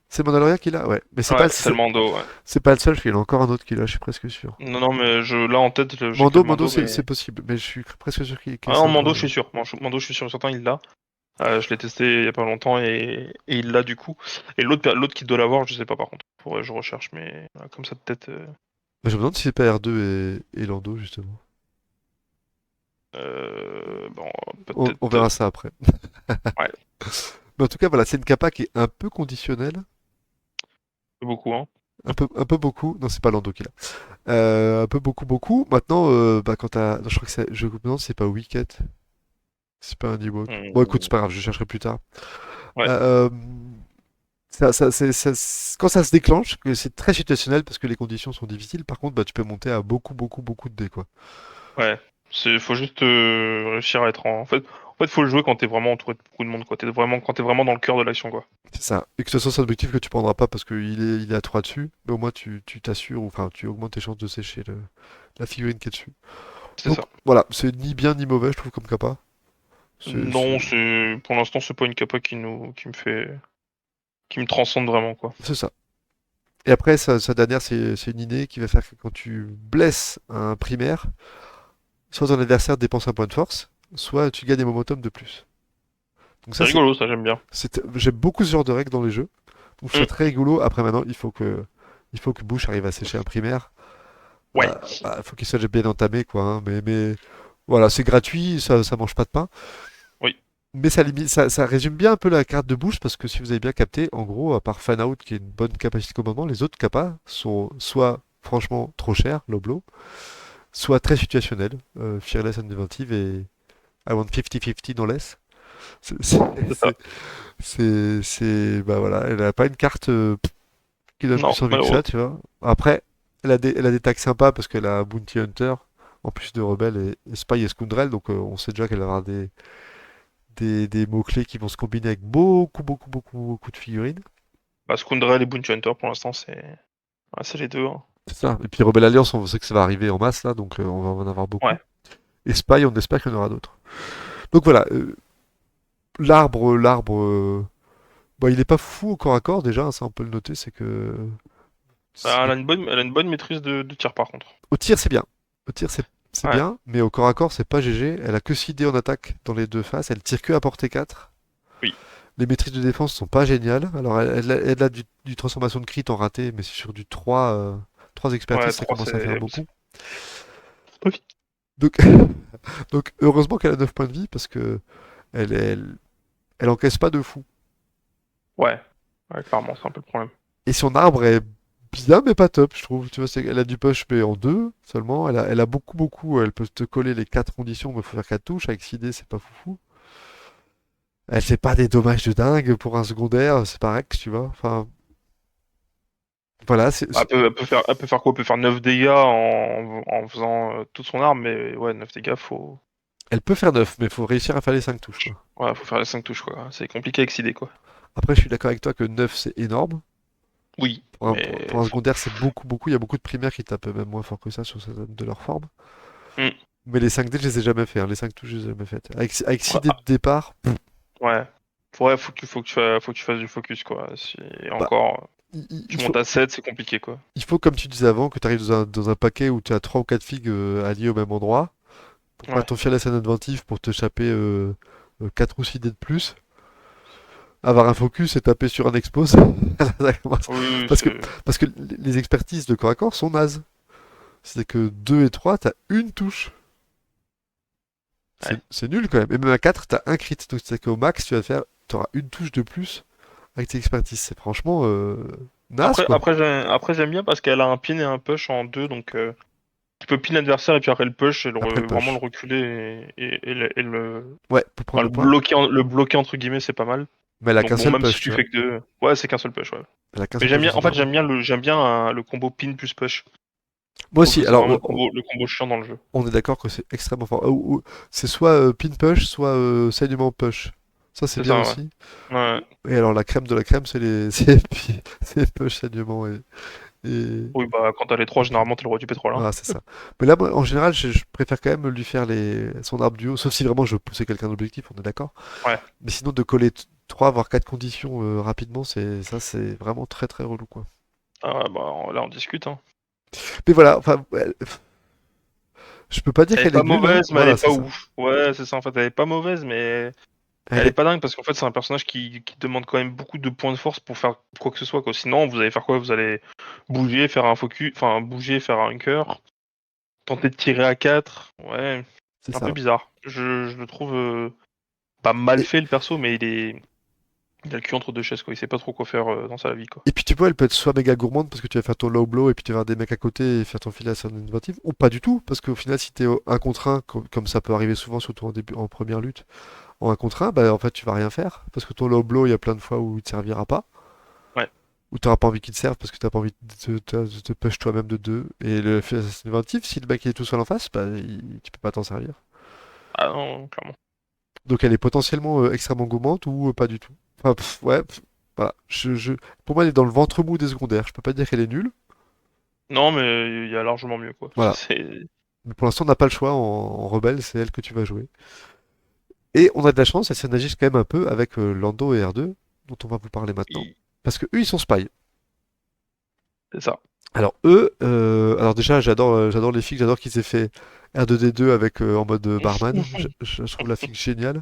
C'est Mandalorian qui l'a? Ouais. Mais Ouais, c'est le Mando. Ouais. c'est pas le seul, parce qu'il y en a encore un autre qui l'a, je suis presque sûr. Non, non, mais je là en tête, j'ai que le Mando, Mando, c'est mais possible, mais je suis presque sûr que ah c'est non, encore Mando, un je suis autre. sûr. Mando, je suis sûr et certain, il l'a. Je l'ai testé il y a pas longtemps et il l'a du coup. Et l'autre qui doit l'avoir, je sais pas par contre. Faudrait que je recherche, mais comme ça de tête. Mais je me demande si c'est pas R2 et Lando, justement. Bon, On peut-être. verra ça après. Ouais, Mais en tout cas, voilà, c'est une capa qui est un peu conditionnelle. c'est beaucoup, hein. Un peu beaucoup. Non, c'est pas Lando qui l'a. Un peu beaucoup, beaucoup. Maintenant, bah, quand t'as. Non, je crois que c'est. Je me demande si c'est pas Wicket. C'est pas un Ewok. Bon, écoute, c'est Hmm, pas grave, je chercherai plus tard. ouais, Euh, quand ça se déclenche, que c'est très situationnel parce que les conditions sont difficiles, par contre, bah, tu peux monter à beaucoup, beaucoup, beaucoup de dés, quoi. ouais. Faut juste réussir à être en fait, faut le jouer quand t'es vraiment entouré de beaucoup de monde, quoi. Quand t'es vraiment dans le cœur de l'action, quoi. C'est ça. Et que ce soit un objectif que tu prendras pas parce il est à 3 dessus, mais au moins tu t'assures, ou enfin, tu augmentes tes chances de sécher la figurine qui est dessus. C'est Donc ça. voilà, c'est ni bien ni mauvais, je trouve, comme capa. Non, pour l'instant, c'est pas une capa qui me transcende vraiment, quoi. C'est ça. Et après, sa dernière, c'est une idée qui va faire que quand tu blesses un primaire, soit ton adversaire dépense un point de force, soit tu gagnes des momentum de plus. Donc C'est ça, rigolo, ça, j'aime bien. j'aime beaucoup ce genre de règles dans les jeux. Donc je trouve ça Hmm, très rigolo. Après maintenant, il faut que Bush arrive à sécher un primaire. ouais. Il faut qu'il soit bien entamé, quoi, hein. Mais voilà, c'est gratuit, ça mange pas de pain. Oui. Mais ça résume bien un peu la carte de Bush parce que si vous avez bien capté, en gros, à part Fanout qui est une bonne capacité de commandement, les autres capas sont soit franchement trop chers, Loblo, soit très situationnels, Fearless and Inventive et I want 50-50 no less. C'est, c'est, C'est ça. c'est, bah voilà, elle a pas une carte qui donne Non, plus envie que malheureux. ça, tu vois. Après, elle a des tags sympas parce qu'elle a Bounty Hunter, en plus de Rebelle et Spy et Scoundrel, donc on sait déjà qu'elle va avoir des mots-clés qui vont se combiner avec beaucoup, beaucoup, beaucoup, beaucoup de figurines. Bah, Scoundrel et Bounty Hunter, pour l'instant, c'est les deux, hein. C'est ça. Et puis Rebelle Alliance, on sait que ça va arriver en masse là, donc on va en avoir beaucoup. Ouais. Et Spy, on espère qu'il y en aura d'autres. Donc voilà, l'arbre, bah, il est pas fou au corps à corps déjà, hein, ça on peut le noter, c'est que Elle a une bonne maîtrise de tir, par contre. au tir c'est bien. Au tir c'est Ouais. bien, mais au corps à corps c'est pas GG. Elle a que 6 dés en attaque dans les deux faces, elle tire que à portée 4. Oui. Les maîtrises de défense sont pas géniales. Alors elle a du transformation de crit en raté, mais c'est sur du 3 Ouais, expertises, ça 3 commence à faire beaucoup. Oui. Donc, donc heureusement qu'elle a 9 points de vie parce que elle, elle encaisse pas de fou. Ouais. Ouais, clairement, c'est un peu le problème. Et son arbre est bien mais pas top, je trouve. Tu vois, elle a du push mais en 2 seulement. Elle a beaucoup beaucoup. Elle peut te coller les 4 conditions, mais il faut faire 4 touches. Avec 6 dés, c'est pas foufou. Elle fait pas des dommages de dingue pour un secondaire, c'est pas Rex, tu vois. Enfin, voilà, Elle peut faire quoi? Elle peut faire 9 dégâts en faisant toute son arme, mais ouais, 9 dégâts, elle peut faire 9 mais il faut réussir à faire les 5 touches, quoi. ouais, faut faire les 5 touches, quoi. C'est compliqué à excider, quoi. Après, je suis d'accord avec toi que 9 c'est énorme. Oui, Pour mais un faut. secondaire, c'est beaucoup, beaucoup. Il y a beaucoup de primaires qui tapent même moins fort que ça sur certaines de leur forme. Hmm. Mais les 5D, je les ai jamais fait, hein. Les 5 touches, je les ai jamais faites. Avec 6 Ouais, dés de départ, ouais. Ouais, faut que tu fasses du focus, quoi. Et bah, encore, il tu faut, montes à 7, c'est compliqué, quoi. il faut, comme tu disais avant, que tu arrives dans un paquet où tu as 3 ou 4 figues alliées au même endroit. Pour pas Ouais. ton Fearless and Inventive pour te choper 4 ou 6 dés de plus. Avoir un focus et taper sur un expose. Ça commence- Oui, oui, parce que, parce que les expertises de corps à corps sont nazes. C'est que 2 et 3 t'as une touche. Ouais. C'est nul quand même. Et même à 4 t'as un crit. Donc c'est qu'au max, t'auras une touche de plus avec tes expertises. C'est franchement naze, Après, quoi. après, j'aime bien parce qu'elle a un pin et un push en deux, donc tu peux pin l'adversaire et puis après le push et Après le vraiment le push. reculer et Ouais, pour prendre enfin, le point. le bloquer entre guillemets, c'est pas mal. Mais elle a Donc qu'un bon, seul même si push, tu tu vois. fais que deux, ouais, c'est qu'un seul push, ouais. Elle a qu'un Mais seul push dans en son fait, arme. j'aime bien le combo pin plus push. Je Moi trouve aussi, que c'est alors vraiment le combo chiant dans le jeu. on est d'accord que c'est extrêmement fort. C'est soit pin push, soit saignement push. Ça, c'est C'est bien ça, ouais. aussi. Ouais. Et alors, la crème de la crème, c'est c'est push, saignement et, Oui, bah quand t'as les trois, et pin. généralement t'es le roi du pétrole, hein. Ah, c'est ça. Mais là, moi, en général, je préfère quand même lui faire son arbre duo, sauf si vraiment je veux pousser quelqu'un d'objectif, on est d'accord. Ouais. Mais sinon, de coller 3 voire 4 conditions rapidement, c'est vraiment très très relou, quoi. Ah, bah là on discute, hein. Mais voilà, enfin, je peux pas dire Elle est qu'elle est pas nulle, hein. mauvaise, mais elle Voilà, est c'est pas ça. ouf. Ouais, c'est ça en fait, elle est pas mauvaise, mais Elle Elle est est... pas dingue parce qu'en fait, c'est un personnage qui demande quand même beaucoup de points de force pour faire quoi que ce soit, quoi. Sinon, vous allez faire quoi? Vous allez bouger, faire un focus, enfin bouger, faire un hunker, tenter de tirer à 4. Ouais, C'est un peu ça. bizarre. Je le trouve pas mal Et, fait le perso, mais il a le cul entre deux chaises, quoi. Il sait pas trop quoi faire dans sa vie, quoi. et puis tu vois, elle peut être soit méga gourmande parce que tu vas faire ton low blow et puis tu vas avoir des mecs à côté et faire ton filet à son inventive, ou pas du tout, parce qu'au final, si t'es un contre un, comme ça peut arriver souvent, surtout en première lutte, en un contre un, bah en fait, tu vas rien faire. Parce que ton low blow, il y a plein de fois où il te servira pas. Ouais. Ou t'auras pas envie qu'il te serve parce que t'as pas envie de te push toi-même de deux. Et le filet assassin inventive, si le mec il est tout seul en face, bah tu peux pas t'en servir. Ah non, clairement. Donc elle est potentiellement extrêmement gourmande ou pas du tout. Enfin, ouais, voilà. Pour moi, elle est dans le ventre mou des secondaires. Je peux pas dire qu'elle est nulle. Non, mais il y a largement mieux, quoi. Voilà. C'est... Mais pour l'instant, on n'a pas le choix en rebelle, c'est elle que tu vas jouer. Et on a de la chance, elle synergise quand même un peu avec Lando et R2, dont on va vous parler maintenant. Parce que eux, ils sont spies. C'est ça. Alors eux, alors déjà, j'adore les figues, j'adore qu'ils aient fait R2D2 avec en mode barman. Je trouve la figue géniale.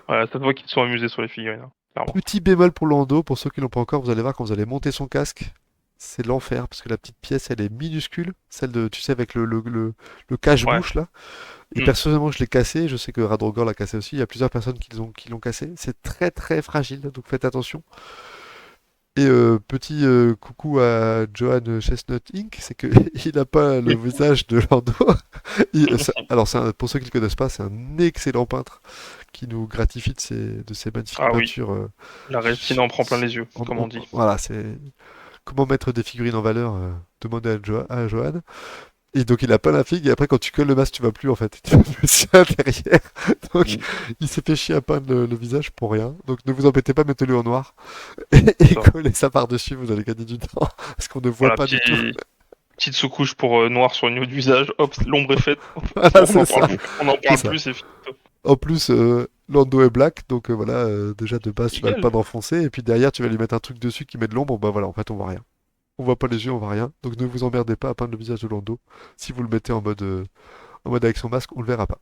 Voilà, ça se voit qu'ils se sont amusés sur les figurines, hein, clairement. Petit bémol pour Lando, pour ceux qui l'ont pas encore, vous allez voir quand vous allez monter son casque, c'est l'enfer parce que la petite pièce elle est minuscule, celle de, tu sais, avec le Ouais. cache-bouche là. Et Mm. personnellement, je l'ai cassé, je sais que Radrogor l'a cassé aussi, il y a plusieurs personnes qui l'ont cassé. C'est très très fragile, donc faites attention. Et petit coucou à Johan Chestnut Inc., c'est que il n'a pas le visage de Lando. Alors, pour ceux qui ne le connaissent pas, c'est un excellent peintre qui nous gratifie de ses magnifiques Ah oui, peintures. la rétine en prend plein les yeux, comme on dit. Voilà, c'est comment mettre des figurines en valeur, demandez à Johan. Et donc il a pas la figue, et après quand tu colles le masque, tu vas plus en fait. Tu vas plus ça derrière. Donc Mm. il s'est fait chier à peindre le visage pour rien. Donc ne vous embêtez pas, mettez-le en noir. Et Ça. collez ça par-dessus, vous allez gagner du temps. Parce qu'on ne voit Voilà, pas du tout. petite sous-couche pour noir sur le niveau du visage. Hop, l'ombre est faite. Voilà, On c'est en ça. parle, on en C'est parle ça. plus, c'est fini. En plus, Lando est black, donc voilà, déjà de base, tu vas le Nickel. peindre enfoncé, et puis derrière, tu vas lui mettre un truc dessus qui met de l'ombre, bah voilà, en fait, on voit rien. On voit pas les yeux, on voit rien. Donc ne vous emmerdez pas à peindre le visage de Lando. Si vous le mettez en mode avec son masque, on le verra pas.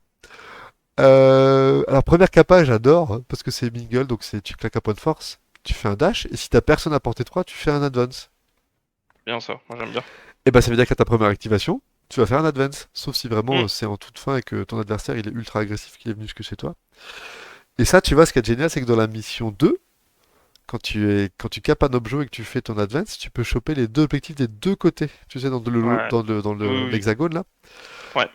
Alors, première capa, j'adore, hein, parce que c'est mingle, donc tu claques un point de force, tu fais un dash, et si t'as personne à portée 3, tu fais un advance. Bien ça, moi j'aime bien. Et bah ça veut dire qu'à ta première activation, tu vas faire un advance. Sauf si vraiment Mm. c'est en toute fin et que ton adversaire il est ultra agressif, qu'il est venu jusque chez toi. Et ça, tu vois, ce qui est génial, c'est que dans la mission 2, quand tu capes un objet et que tu fais ton advance, tu peux choper les deux objectifs des deux côtés. Tu sais, Ouais. Oui, oui. l'hexagone là. Ouais.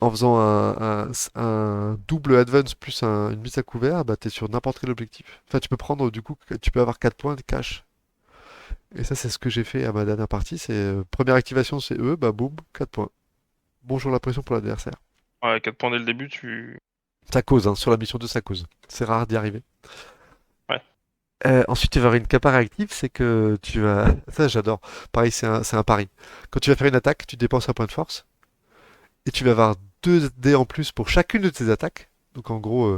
En faisant un double advance plus une mise à couvert, bah t'es sur n'importe quel objectif. Enfin, tu peux prendre, du coup, tu peux avoir 4 points de cash. Et ça, c'est ce que j'ai fait à ma dernière partie. C'est première activation, c'est eux, bah boum, 4 points. Bonjour la pression pour l'adversaire. Ouais, 4 points dès le début, tu. Ça cause, hein, sur la mission 2, ça cause. C'est rare d'y arriver. Ouais. Ensuite, tu vas avoir une capa réactive, c'est que tu vas. Ça, j'adore. Pareil, c'est un pari. Quand tu vas faire une attaque, tu dépenses un point de force. Et tu vas avoir 2 dés en plus pour chacune de tes attaques. Donc en gros,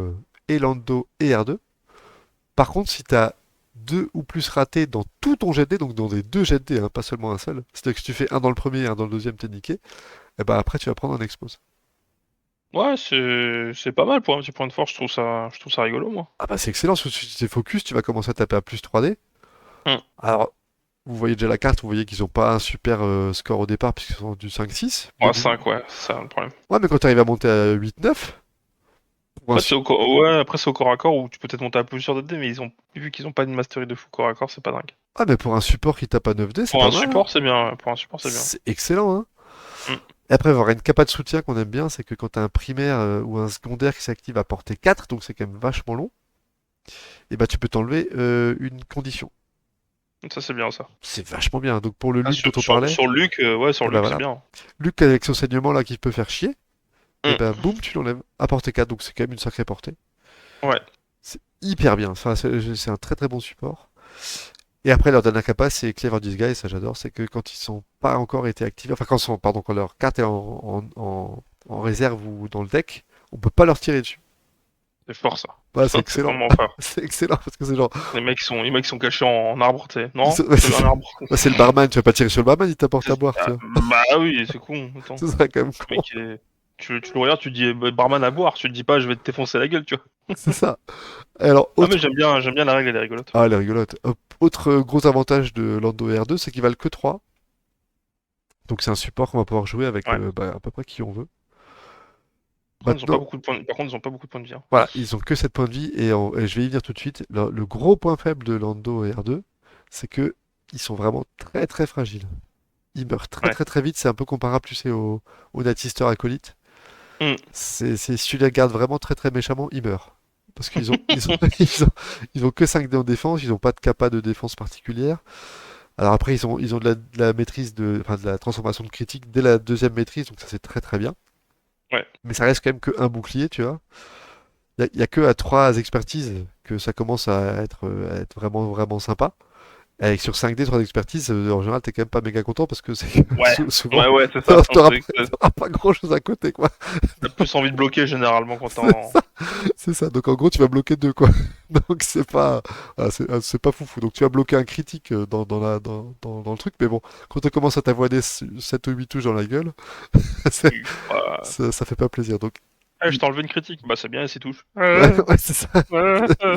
et Lando et R2. Par contre, si tu as deux ou plus ratés dans tout ton jet de dés, donc dans des deux jets de dés, hein, pas seulement un seul, c'est-à-dire que si tu fais un dans le premier et un dans le deuxième, t'es niqué, et bah après tu vas prendre un expose. Ouais, c'est pas mal pour un petit point de force, je trouve ça rigolo, moi. Ah bah c'est excellent, parce que si tu es focus, tu vas commencer à taper à plus 3D. Mm. Alors, vous voyez déjà la carte, vous voyez qu'ils ont pas un super score au départ, puisqu'ils sont du 5-6. Ouais, 5, ouais, c'est ça le problème. Ouais, mais quand tu arrives à monter à 8-9, pour un Après, ouais, après, c'est au corps à corps où tu peux peut-être monter à plusieurs dés, mais vu qu'ils ont pas une mastery de fou corps à corps, c'est pas dingue. ah, mais pour un support qui tape à 9D, c'est Pour un pas mal, hein. support, c'est bien. Ouais, pour un support, c'est bien. C'est excellent, hein. Mm. Et après, avoir une capa de soutien qu'on aime bien, c'est que quand tu as un primaire ou un secondaire qui s'active à portée 4, donc c'est quand même vachement long, et bah tu peux t'enlever une condition. Ça, c'est bien, ça. C'est vachement bien. Donc pour le Ah, Luc dont on parlait, sur Luc, ouais, sur et bah Luc, c'est voilà. bien. Luc avec son saignement là qui peut faire chier, et Mm. bah boum, tu l'enlèves à portée 4, donc c'est quand même une sacrée portée. Ouais. C'est hyper bien. Enfin, c'est un très très bon support. Et après, leur dernière capa, c'est Clever Disguise, ça j'adore, c'est que quand ils sont pas encore été activés, enfin pardon, quand leur carte est en réserve ou dans le deck, on peut pas leur tirer dessus. C'est fort, ça. Bah, c'est Ça, c'est excellent. vraiment fort. C'est excellent parce que c'est genre, Les mecs sont cachés en arbre, tu sais. Non? ouais, C'est un arbre. bah, c'est le barman, tu vas pas tirer sur le barman, il t'apporte à boire, tu Ah, vois. bah oui, c'est con. Attends. Ce serait quand même Le con. mec est... Tu le regardes, tu te dis bah, barman à boire, tu te dis pas je vais te défoncer la gueule, tu vois. C'est ça. Et alors, Non mais autre... j'aime bien la règle, elle est rigolote. Ah, elle est rigolote. Hop, autre gros avantage de Lando R2, c'est qu'il valent que 3. Donc c'est un support qu'on va pouvoir jouer avec Ouais. à peu près qui on veut. Par contre, ils ont pas Maintenant, beaucoup de points. Par contre, ils ont pas beaucoup de points de vie, hein. voilà, ils ont que 7 points de vie et je vais y venir tout de suite. Le gros point faible de Lando et R2, c'est que ils sont vraiment très très fragiles. Ils meurent très Ouais. très très vite, c'est un peu comparable, tu sais, au Nattister acolyte. Hmm. Si tu les gardes vraiment très très méchamment, ils meurent. Parce ils ont que 5 dés en défense, ils n'ont pas de capa de défense particulière. Alors après, ils ont de la maîtrise enfin, de la transformation de critique dès la deuxième maîtrise, donc ça c'est très très bien. Ouais. Mais ça reste quand même que un bouclier, tu vois. Il y a que à 3 expertises que ça commence à être vraiment vraiment sympa. Avec sur 5D, 3 expertises, en général, t'es quand même pas méga content parce que c'est Ouais. souvent, Ouais, ouais, c'est ça. t'auras t'auras pas grand chose à côté, quoi. T'as plus envie de bloquer généralement quand t'es C'est en. ça, c'est ça. Donc en gros, tu vas bloquer deux, quoi. Donc c'est pas, voilà, c'est pas foufou. Donc tu vas bloquer un critique dans le truc, mais bon, quand tu commences à t'avoiner 7 ou 8 touches dans la gueule, c'est- Bah, ça fait pas plaisir. Donc, ah, je il- t'ai enlevé une critique. Bah, c'est bien, et c'est touche. ouais, ouais, c'est ça.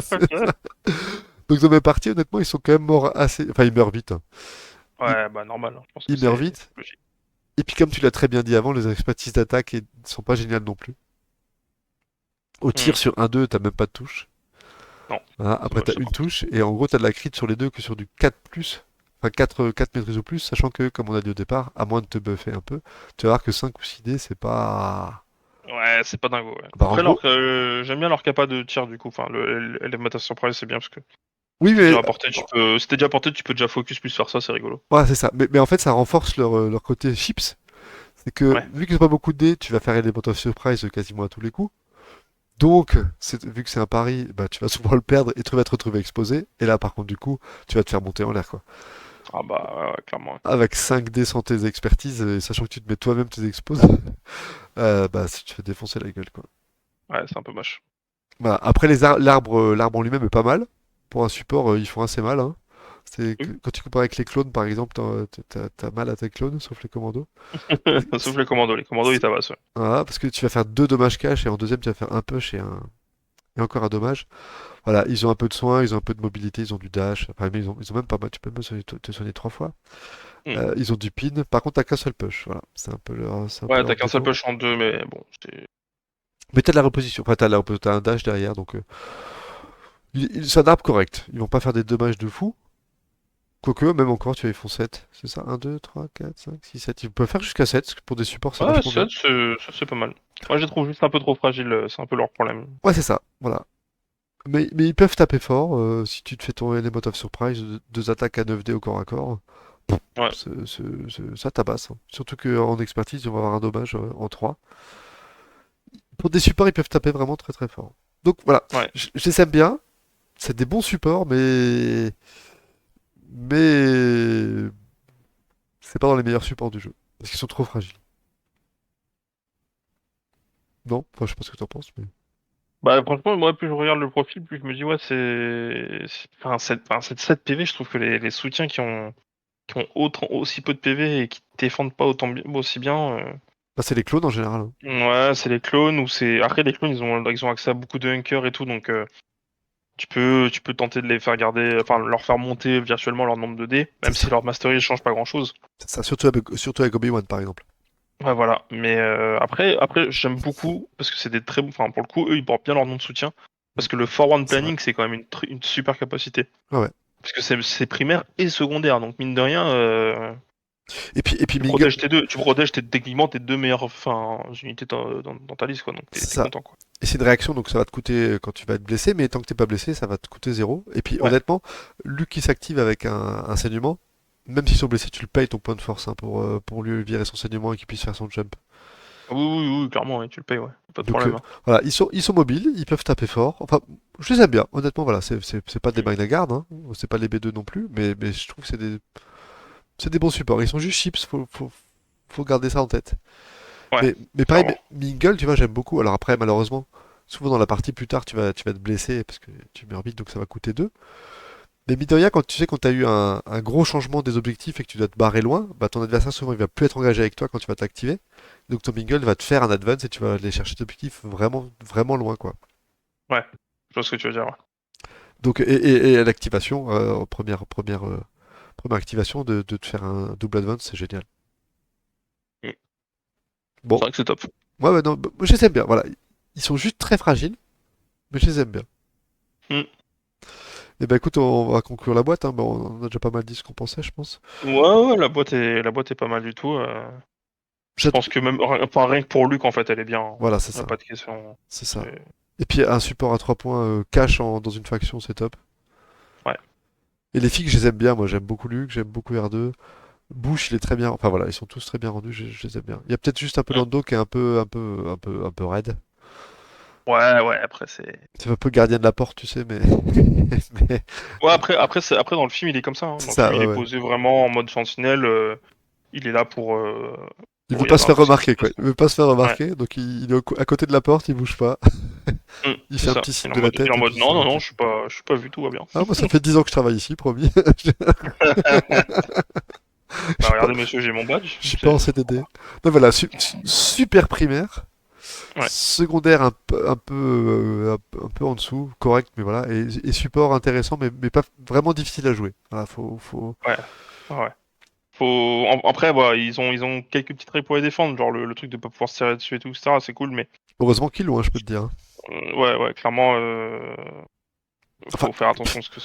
C'est ça. Donc dans mes parties, honnêtement, ils sont quand même morts assez. Enfin, ils meurent vite, hein. Ils, Ouais, bah, normal, hein. Je pense que ils meurent c'est vite. logique. Et puis comme tu l'as très bien dit avant, les expertises d'attaque sont pas géniales non plus. Au Hmm. tir sur un deux t'as même pas de touche. Non, Voilà. c'est Après, moche, t'as ça, une par contre. touche, et en gros, t'as de la crit sur les deux que sur du 4+. Enfin, 4 maîtrises ou plus, sachant que, comme on a dit au départ, à moins de te buffer un peu, tu vas voir que 5 ou 6 dés, c'est pas... Ouais, c'est pas dingo, ouais. Bah, en Après, gros, j'aime bien leur capa de tir, du coup. Enfin, l'élémentation surprise, c'est bien parce que oui, si t'es mais... déjà à portée, si t'es déjà à portée, tu peux déjà focus plus faire ça, c'est rigolo. Voilà, c'est ça. Mais en fait, ça renforce leur côté chips. C'est que, Ouais. vu que c'est pas beaucoup de dés, tu vas faire Element of Surprise quasiment à tous les coups. Donc, vu que c'est un pari, bah, tu vas souvent le perdre et tu vas te retrouver exposé. Et là, par contre, du coup, tu vas te faire monter en l'air, quoi. Ah bah, ouais, ouais, clairement. Ouais, Avec 5 dés sans tes expertises, et sachant que tu te mets toi-même tes exposes, bah, si tu fais défoncer la gueule, quoi. ouais, c'est un peu moche. Voilà. Après, l'arbre en lui-même est pas mal. Pour un support, ils font assez mal, hein. Oui. Quand tu compares avec les clones, par exemple, t'as mal à tes clones, sauf les commandos. Sauf les commandos. Les commandos, ils C'est- tabassent, ouais. Voilà, parce que tu vas faire 2 dommages cash et en deuxième, tu vas faire un push et encore un dommage. Voilà, ils ont un peu de soin, ils ont un peu de mobilité, ils ont du dash. Enfin, mais ils ont même pas mal. Tu peux même te soigner 3 fois. Hmm. Ils ont du pin. Par contre, t'as qu'un seul push. Voilà, c'est un peu Ouais, leur t'as qu'un seul défaut. push en deux, mais bon, c'est. Mais t'as de la reposition. Enfin, t'as un dash derrière, donc c'est un arbre correct. Ils vont pas faire des dommages de fou. Quoique, même encore, tu vois, ils font 7. C'est ça? Un 2 3 4 5 6 7. Ils peuvent faire jusqu'à 7, parce que pour des supports, c'est Ouais, vachement bien. ça, c'est pas mal. Moi, je les trouve juste un peu trop fragiles, c'est un peu leur problème. Ouais, c'est ça. Voilà. Mais ils peuvent taper fort. Si tu te fais ton Element of Surprise, 2 attaques à 9 dés au corps à corps, Ouais, ça tabasse, hein. Surtout qu'en expertise, ils vont avoir un dommage en 3. Pour des supports, ils peuvent taper vraiment très très fort. Donc voilà, ouais, je les aime bien. C'est des bons supports, mais c'est pas dans les meilleurs supports du jeu. Parce qu'ils sont trop fragiles. Non? Enfin, je sais pas ce que t'en penses, mais... bah, franchement, moi, plus je regarde le profil, plus je me dis, ouais, Enfin, cette 7 PV, je trouve que les soutiens qui ont aussi peu de PV et qui défendent pas aussi bien. Bah, c'est les clones en général, hein. Ouais, c'est les clones ou c'est. Après, les clones, ils ont accès à beaucoup de hunkers et tout, donc tu peux tenter de les faire garder, enfin, leur faire monter virtuellement leur nombre de dés, C'est même si ça. leur mastery change pas grand-chose. C'est ça. Surtout avec Obi-Wan, par exemple. Ouais, voilà. Mais après, j'aime beaucoup parce que c'est des très bons. Enfin, pour le coup, eux, ils portent bien leur nom de soutien. Mm. Parce que le forward C'est vrai. planning, c'est quand même une super capacité. Ouais, ouais. Parce que c'est primaire et secondaire. Donc, mine de rien, Et puis tu Mingle, protèges tes deux. Tu protèges techniquement tes deux meilleures unités dans ta liste, quoi. Donc, c'est t'es ça. content, quoi. Et c'est une réaction, donc ça va te coûter quand tu vas être blessé, mais tant que t'es pas blessé, ça va te coûter 0. Et puis Ouais. honnêtement, Luke qui s'active avec un saignement, même s'ils sont blessés, tu le payes ton point de force, hein, pour lui virer son saignement et qu'il puisse faire son jump. Oui, oui, oui, clairement, ouais, tu le payes, ouais. Pas de Donc problème, hein. voilà, ils sont mobiles, ils peuvent taper fort. Enfin, je les aime bien, honnêtement, voilà, c'est pas des Magnaguard, hein, c'est pas les B2 non plus, mais je trouve que c'est des bons supports. Ils sont juste chips, faut garder ça en tête. Ouais, Mais pareil, clairement. Mingle, tu vois, j'aime beaucoup. Alors après, malheureusement, souvent dans la partie plus tard, tu vas te blesser parce que tu meurs vite, donc ça va coûter 2. Mais mine de rien, quand tu sais quand t'as eu un gros changement des objectifs et que tu dois te barrer loin, bah ton adversaire souvent il va plus être engagé avec toi quand tu vas t'activer. Donc ton mingle va te faire un advance et tu vas aller chercher tes objectifs vraiment, vraiment loin quoi. Ouais, je vois ce que tu veux dire. Ouais. Donc et à l'activation, première activation de te faire un double advance, c'est génial. Mm. C'est Bon, vrai que c'est top. ouais, non, moi je les aime bien, voilà. Ils sont juste très fragiles, mais je les aime bien. Mm. Et ben écoute, on va conclure la boîte, hein. Bon, on a déjà pas mal dit ce qu'on pensait, je pense. Ouais, ouais, la boîte est pas mal du tout. Je J'ad- pense que même, enfin, rien que pour Luc, en fait, elle est bien, hein. Voilà, c'est Y a ça. pas de question. C'est ça. C'est- Et puis un support à 3 points cash dans une faction, c'est top. Ouais. Et les filles, je les aime bien. Moi, j'aime beaucoup Luke, j'aime beaucoup R2. Bush, il est très bien. Enfin voilà, ils sont tous très bien rendus. Je les aime bien. Il y a peut-être juste un peu Mm. Lando qui est un peu raide. Ouais, ouais, après, c'est. C'est un peu gardien de la porte, tu sais, mais, mais Ouais, après, dans le film, il est comme ça, hein. c'est Dans le film, ça. il Ouais, est ouais. posé vraiment en mode sentinelle. Il est là Il veut pour y pas aller se dans faire tout ce qui se remarquer, quoi. passe, Il quoi. veut pas se faire Ouais. remarquer, donc il est à côté de la porte, il bouge pas. Il C'est fait un ça. petit Il signe est en de la mode, il est en tête et mode puis non, ça va. non, non, je suis pas vu, tout va bien. Ah, moi, ça fait 10 ans que je travaille ici, promis. Je Bah, suis pas, regardez, monsieur, j'ai mon badge. je suis pas en CDD. Donc voilà, super primaire. Ouais. Secondaire un peu en dessous, correct, mais voilà. Et support intéressant, mais pas vraiment difficile à jouer. Voilà, Ouais. Ouais. Après, voilà, ils ont quelques petits traits pour les défendre, genre le truc de pas pouvoir se tirer dessus et tout, etc. C'est cool, mais Heureusement qu'ils l'ont, hein, je peux te dire, hein. ouais, ouais, clairement, Enfin, faut faire attention parce que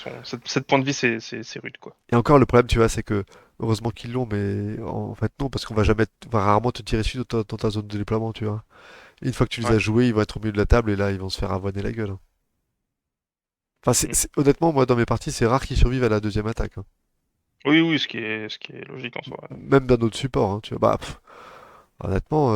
cette point de vie, c'est rude, quoi. et encore, le problème, tu vois, c'est que heureusement qu'ils l'ont, mais en fait, non, parce qu'on va jamais, on va rarement te tirer dessus dans ta zone de déploiement, tu vois. Et une fois que tu les Ouais. as joués, ils vont être au milieu de la table et là, ils vont se faire avoiner la gueule, hein. Enfin, Mm. honnêtement, moi, dans mes parties, c'est rare qu'ils survivent à la deuxième attaque, hein. Oui, oui, ce qui est logique en soi. Ouais. Même d'un autre support, hein, tu vois. Bah, honnêtement,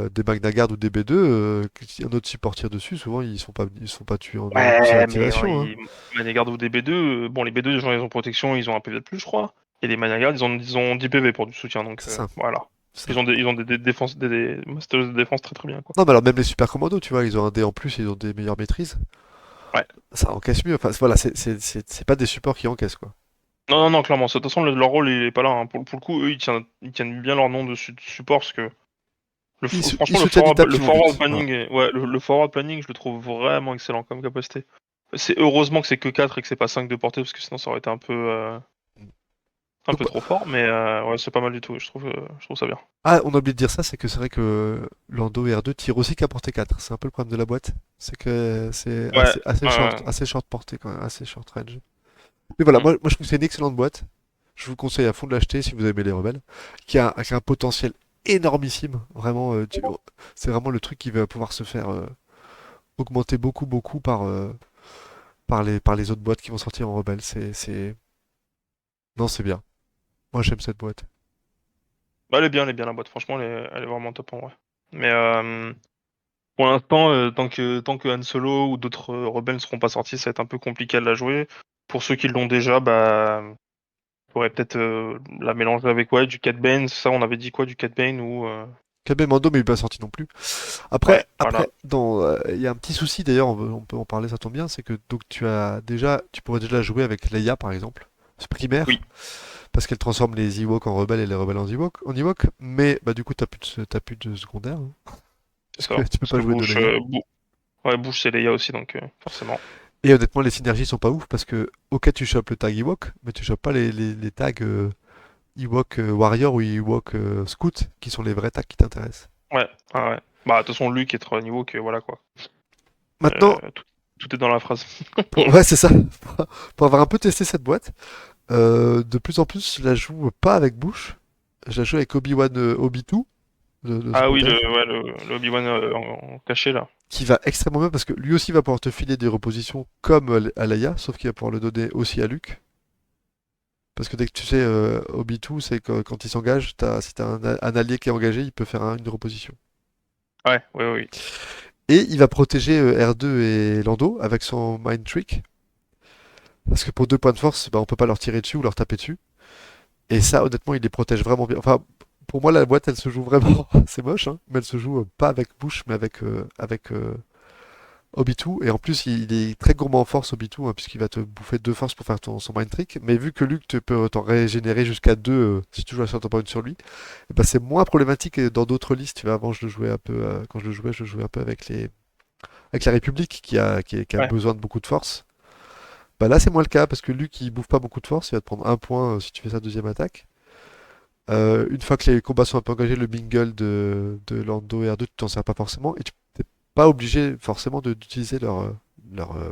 des Magna ou des B2, si un autre support tire dessus, souvent ils sont pas tués en une seule Ouais, mais activation, hein. Manegarde ou des B2, bon, les B2, déjà, ils ont protection, ils ont un PV de plus, je crois. Et les Manegarde, ils ont 10 PV pour du soutien, donc C'est ça, voilà. c'est Ils ça. ont des défenses, des masters de défense très très bien, quoi. Non, mais alors même les super commandos, tu vois, ils ont un dé en plus, ils ont des meilleures maîtrises. Ouais. Ça encaisse mieux. Enfin, voilà, c'est pas des supports qui encaissent, quoi. Non, non, non, clairement. De toute façon, leur rôle, il est pas là, hein. Pour le coup, eux, ils tiennent bien leur nom de support parce que Ils franchement, soutiennent, ils tapent, le ils vont forward vite. Voilà. planning, ouais, le forward planning, je le trouve vraiment excellent comme capacité. C'est heureusement que c'est que 4 et que c'est pas 5 de portée parce que sinon ça aurait été un Donc, peu trop fort, mais ouais, c'est pas mal du tout. Je trouve ça bien. ah, on a oublié de dire ça, c'est que c'est vrai que Lando et R2 tirent aussi qu'à portée 4. C'est un peu le problème de la boîte. C'est que c'est Ouais, assez short portée quand même, assez short range. Mais voilà, mm, moi je trouve que c'est une excellente boîte. Je vous conseille à fond de l'acheter si vous aimez les rebelles, qui a un potentiel énormissime. Vraiment, c'est vraiment le truc qui va pouvoir se faire augmenter beaucoup par les autres boîtes qui vont sortir en rebelle. Non, c'est bien. Moi j'aime cette boîte. bah, elle est bien la boîte. Franchement, elle est vraiment top en vrai. Mais pour l'instant, tant que Han Solo ou d'autres rebelles ne seront pas sortis, ça va être un peu compliqué à la jouer. Pour ceux qui l'ont déjà, bah, on pourrait peut-être la mélanger avec ouais, du Cat Bane. Ça, on avait dit quoi, du Cat Bane ou KB Mando, mais il n'est pas sorti non plus. ouais, voilà. Il y a un petit souci d'ailleurs, on peut en parler, ça tombe bien, c'est que donc tu pourrais déjà jouer avec Leia par exemple, c'est primaire, Oui, parce qu'elle transforme les Ewoks en rebelles et les rebelles en Ewoks, mais bah du coup t'as plus de secondaire, hein, c'est parce que ça. tu peux Parce pas que jouer de Leia. Ouais, Bush c'est Leia aussi, donc forcément. Et honnêtement, les synergies sont pas ouf parce que, ok, tu chopes le tag Ewok, mais tu chopes pas les tags Ewok Warrior ou Ewok Scout, qui sont les vrais tags qui t'intéressent. Ouais, ouais, ouais. Bah, de toute façon, Luke est trop niveau que voilà quoi. Maintenant, Tout est dans la phrase. ouais, c'est ça. Pour avoir un peu testé cette boîte, de plus en plus, je la joue pas avec Bush, je la joue avec Obi-Wan Obi-2, le Ah oui, secondaire, le Obi-Wan en caché là. qui va extrêmement bien parce que lui aussi va pouvoir te filer des repositions comme à Leia, sauf qu'il va pouvoir le donner aussi à Luke. Parce que dès que tu sais, Obi-2, c'est que quand il s'engage, si t'as un allié qui est engagé, il peut faire une reposition. Ouais, oui, oui. Et il va protéger R2 et Lando avec son Mind Trick. Parce que pour 2 points de force, bah, on peut pas leur tirer dessus ou leur taper dessus. Et ça, honnêtement, il les protège vraiment bien. Enfin, pour moi, la boîte, elle se joue vraiment. C'est moche, hein, mais elle se joue pas avec Bush, mais Obitu, et en plus il est très gourmand en force Obitu, hein, puisqu'il va te bouffer 2 forces pour faire son mind trick, mais vu que Luke te peut t'en régénérer jusqu'à 2 si tu joues un certain point sur lui, et ben c'est moins problématique que dans d'autres listes, tu vois, avant je le jouais un peu, quand je le jouais un peu avec la République qui a Ouais. besoin de beaucoup de force. Bah là c'est moins le cas, parce que Luke il bouffe pas beaucoup de force, il va te prendre un point si tu fais sa deuxième attaque. Une fois que les combats sont un peu engagés, le mingle de Lando et R2, tu t'en sers pas forcément, et tu n'es pas obligé forcément d'utiliser leur, euh,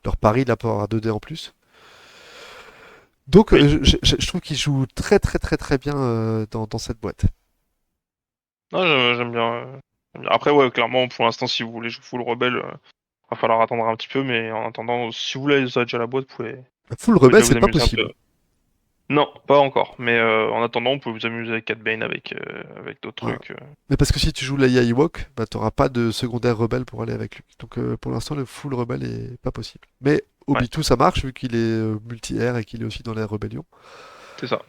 leur pari de l'apport à 2D en plus. Donc Oui. je trouve qu'il joue très très très très bien dans cette boîte. Non, j'aime bien, j'aime bien. Après, ouais, clairement, pour l'instant, si vous voulez jouer full rebelle, va falloir attendre un petit peu, mais en attendant, si vous voulez déjà la boîte, Full vous pouvez rebelle, déjà c'est vous pas amuser un peu. possible. Non, pas encore, mais en attendant, vous pouvez vous amuser avec Cat Bane, avec d'autres Ouais. trucs. Mais parce que si tu joues la Ewok, bah t'auras pas de secondaire rebelle pour aller avec lui. Donc pour l'instant, le full rebelle est pas possible. Mais Ouais, Obitu, ça marche vu qu'il est multi-air et qu'il est aussi dans la rébellion. c'est ça.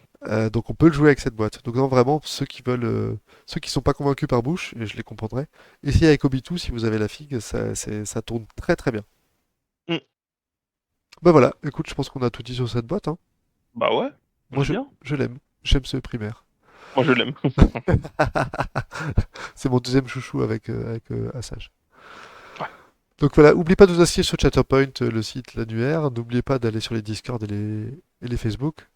Donc on peut le jouer avec cette boîte. Donc non, vraiment, ceux qui sont pas convaincus par Bush, et je les comprendrais, essayez avec Obitu si vous avez la figue, ça tourne très très bien. Hmm. Bah voilà, écoute, je pense qu'on a tout dit sur cette boîte, hein. Bah ouais, Moi c'est bien. je l'aime, j'aime ce primaire. Moi, je l'aime. C'est mon deuxième chouchou avec Assage. Ouais. Donc voilà, n'oubliez pas de vous inscrire sur Chatterpoint, le site, l'annuaire. N'oubliez pas d'aller sur les Discord et les Facebook.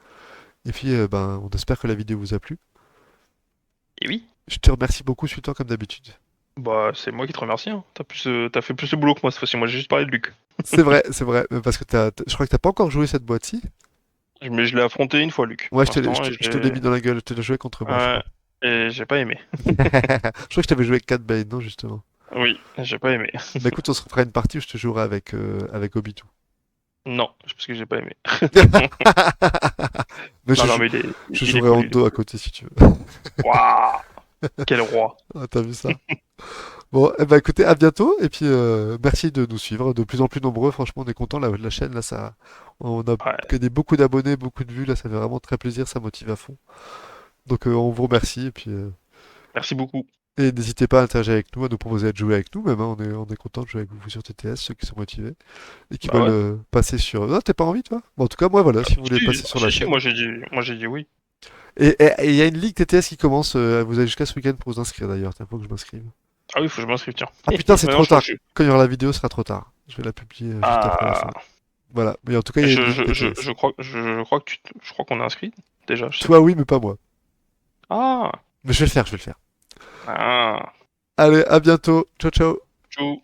Et puis, ben, on espère que la vidéo vous a plu. Et oui, Je te remercie beaucoup, Sultan, comme d'habitude. bah c'est moi qui te remercie, hein. T'as fait plus de boulot que moi cette fois-ci. Moi, j'ai juste parlé de Luc. C'est vrai, parce que je crois que t'as pas encore joué cette boîte-ci. Mais je l'ai affronté une fois, Luc, Ouais, pour l'instant, et je te l'ai mis dans la gueule, je te l'ai joué contre moi, je crois. et j'ai pas aimé. Je crois que je t'avais joué avec Cat Bane, non, justement. Oui, j'ai pas aimé. Bah écoute, on se refera une partie où je te jouerai avec Obitu. Non, c'est parce que j'ai pas aimé. Mais Non, non, mais je il est jouerai cool, il est Hondo à cool. côté si tu veux. Waouh, quel roi. Ah, t'as vu ça? Bon, eh ben, écoutez, à bientôt, et puis merci de nous suivre, de plus en plus nombreux, franchement, on est content, la chaîne, là, on a Ouais, gagné beaucoup d'abonnés, beaucoup de vues, là, ça fait vraiment très plaisir, ça motive à fond. Donc on vous remercie, merci beaucoup. et n'hésitez pas à interagir avec nous, à nous proposer de jouer avec nous, même, hein, on est content de jouer avec vous sur TTS, ceux qui sont motivés, et qui Bah veulent ouais. passer sur... Non, t'as pas envie, toi? Bon, en tout cas, moi, voilà, si vous voulez Si, passer sur la si, chaîne. moi j'ai dit oui. Et il y a une ligue TTS qui commence, vous avez jusqu'à ce week-end pour vous inscrire, d'ailleurs, t'as faut que je m'inscrive. Ah oui, faut que je m'inscrive, tiens. Ah putain, c'est Maintenant, trop tard. je... Quand il y aura la vidéo, ce sera trop tard. Je vais la publier juste après la fin. Ah, Voilà. Mais en tout cas, il y a une ligue TTS. je crois je crois qu'on est inscrit déjà, je sais Toi, plus. oui, mais pas moi. Ah, Mais je vais le faire, je vais le faire. ah, Allez, à bientôt. Ciao, ciao. tchou.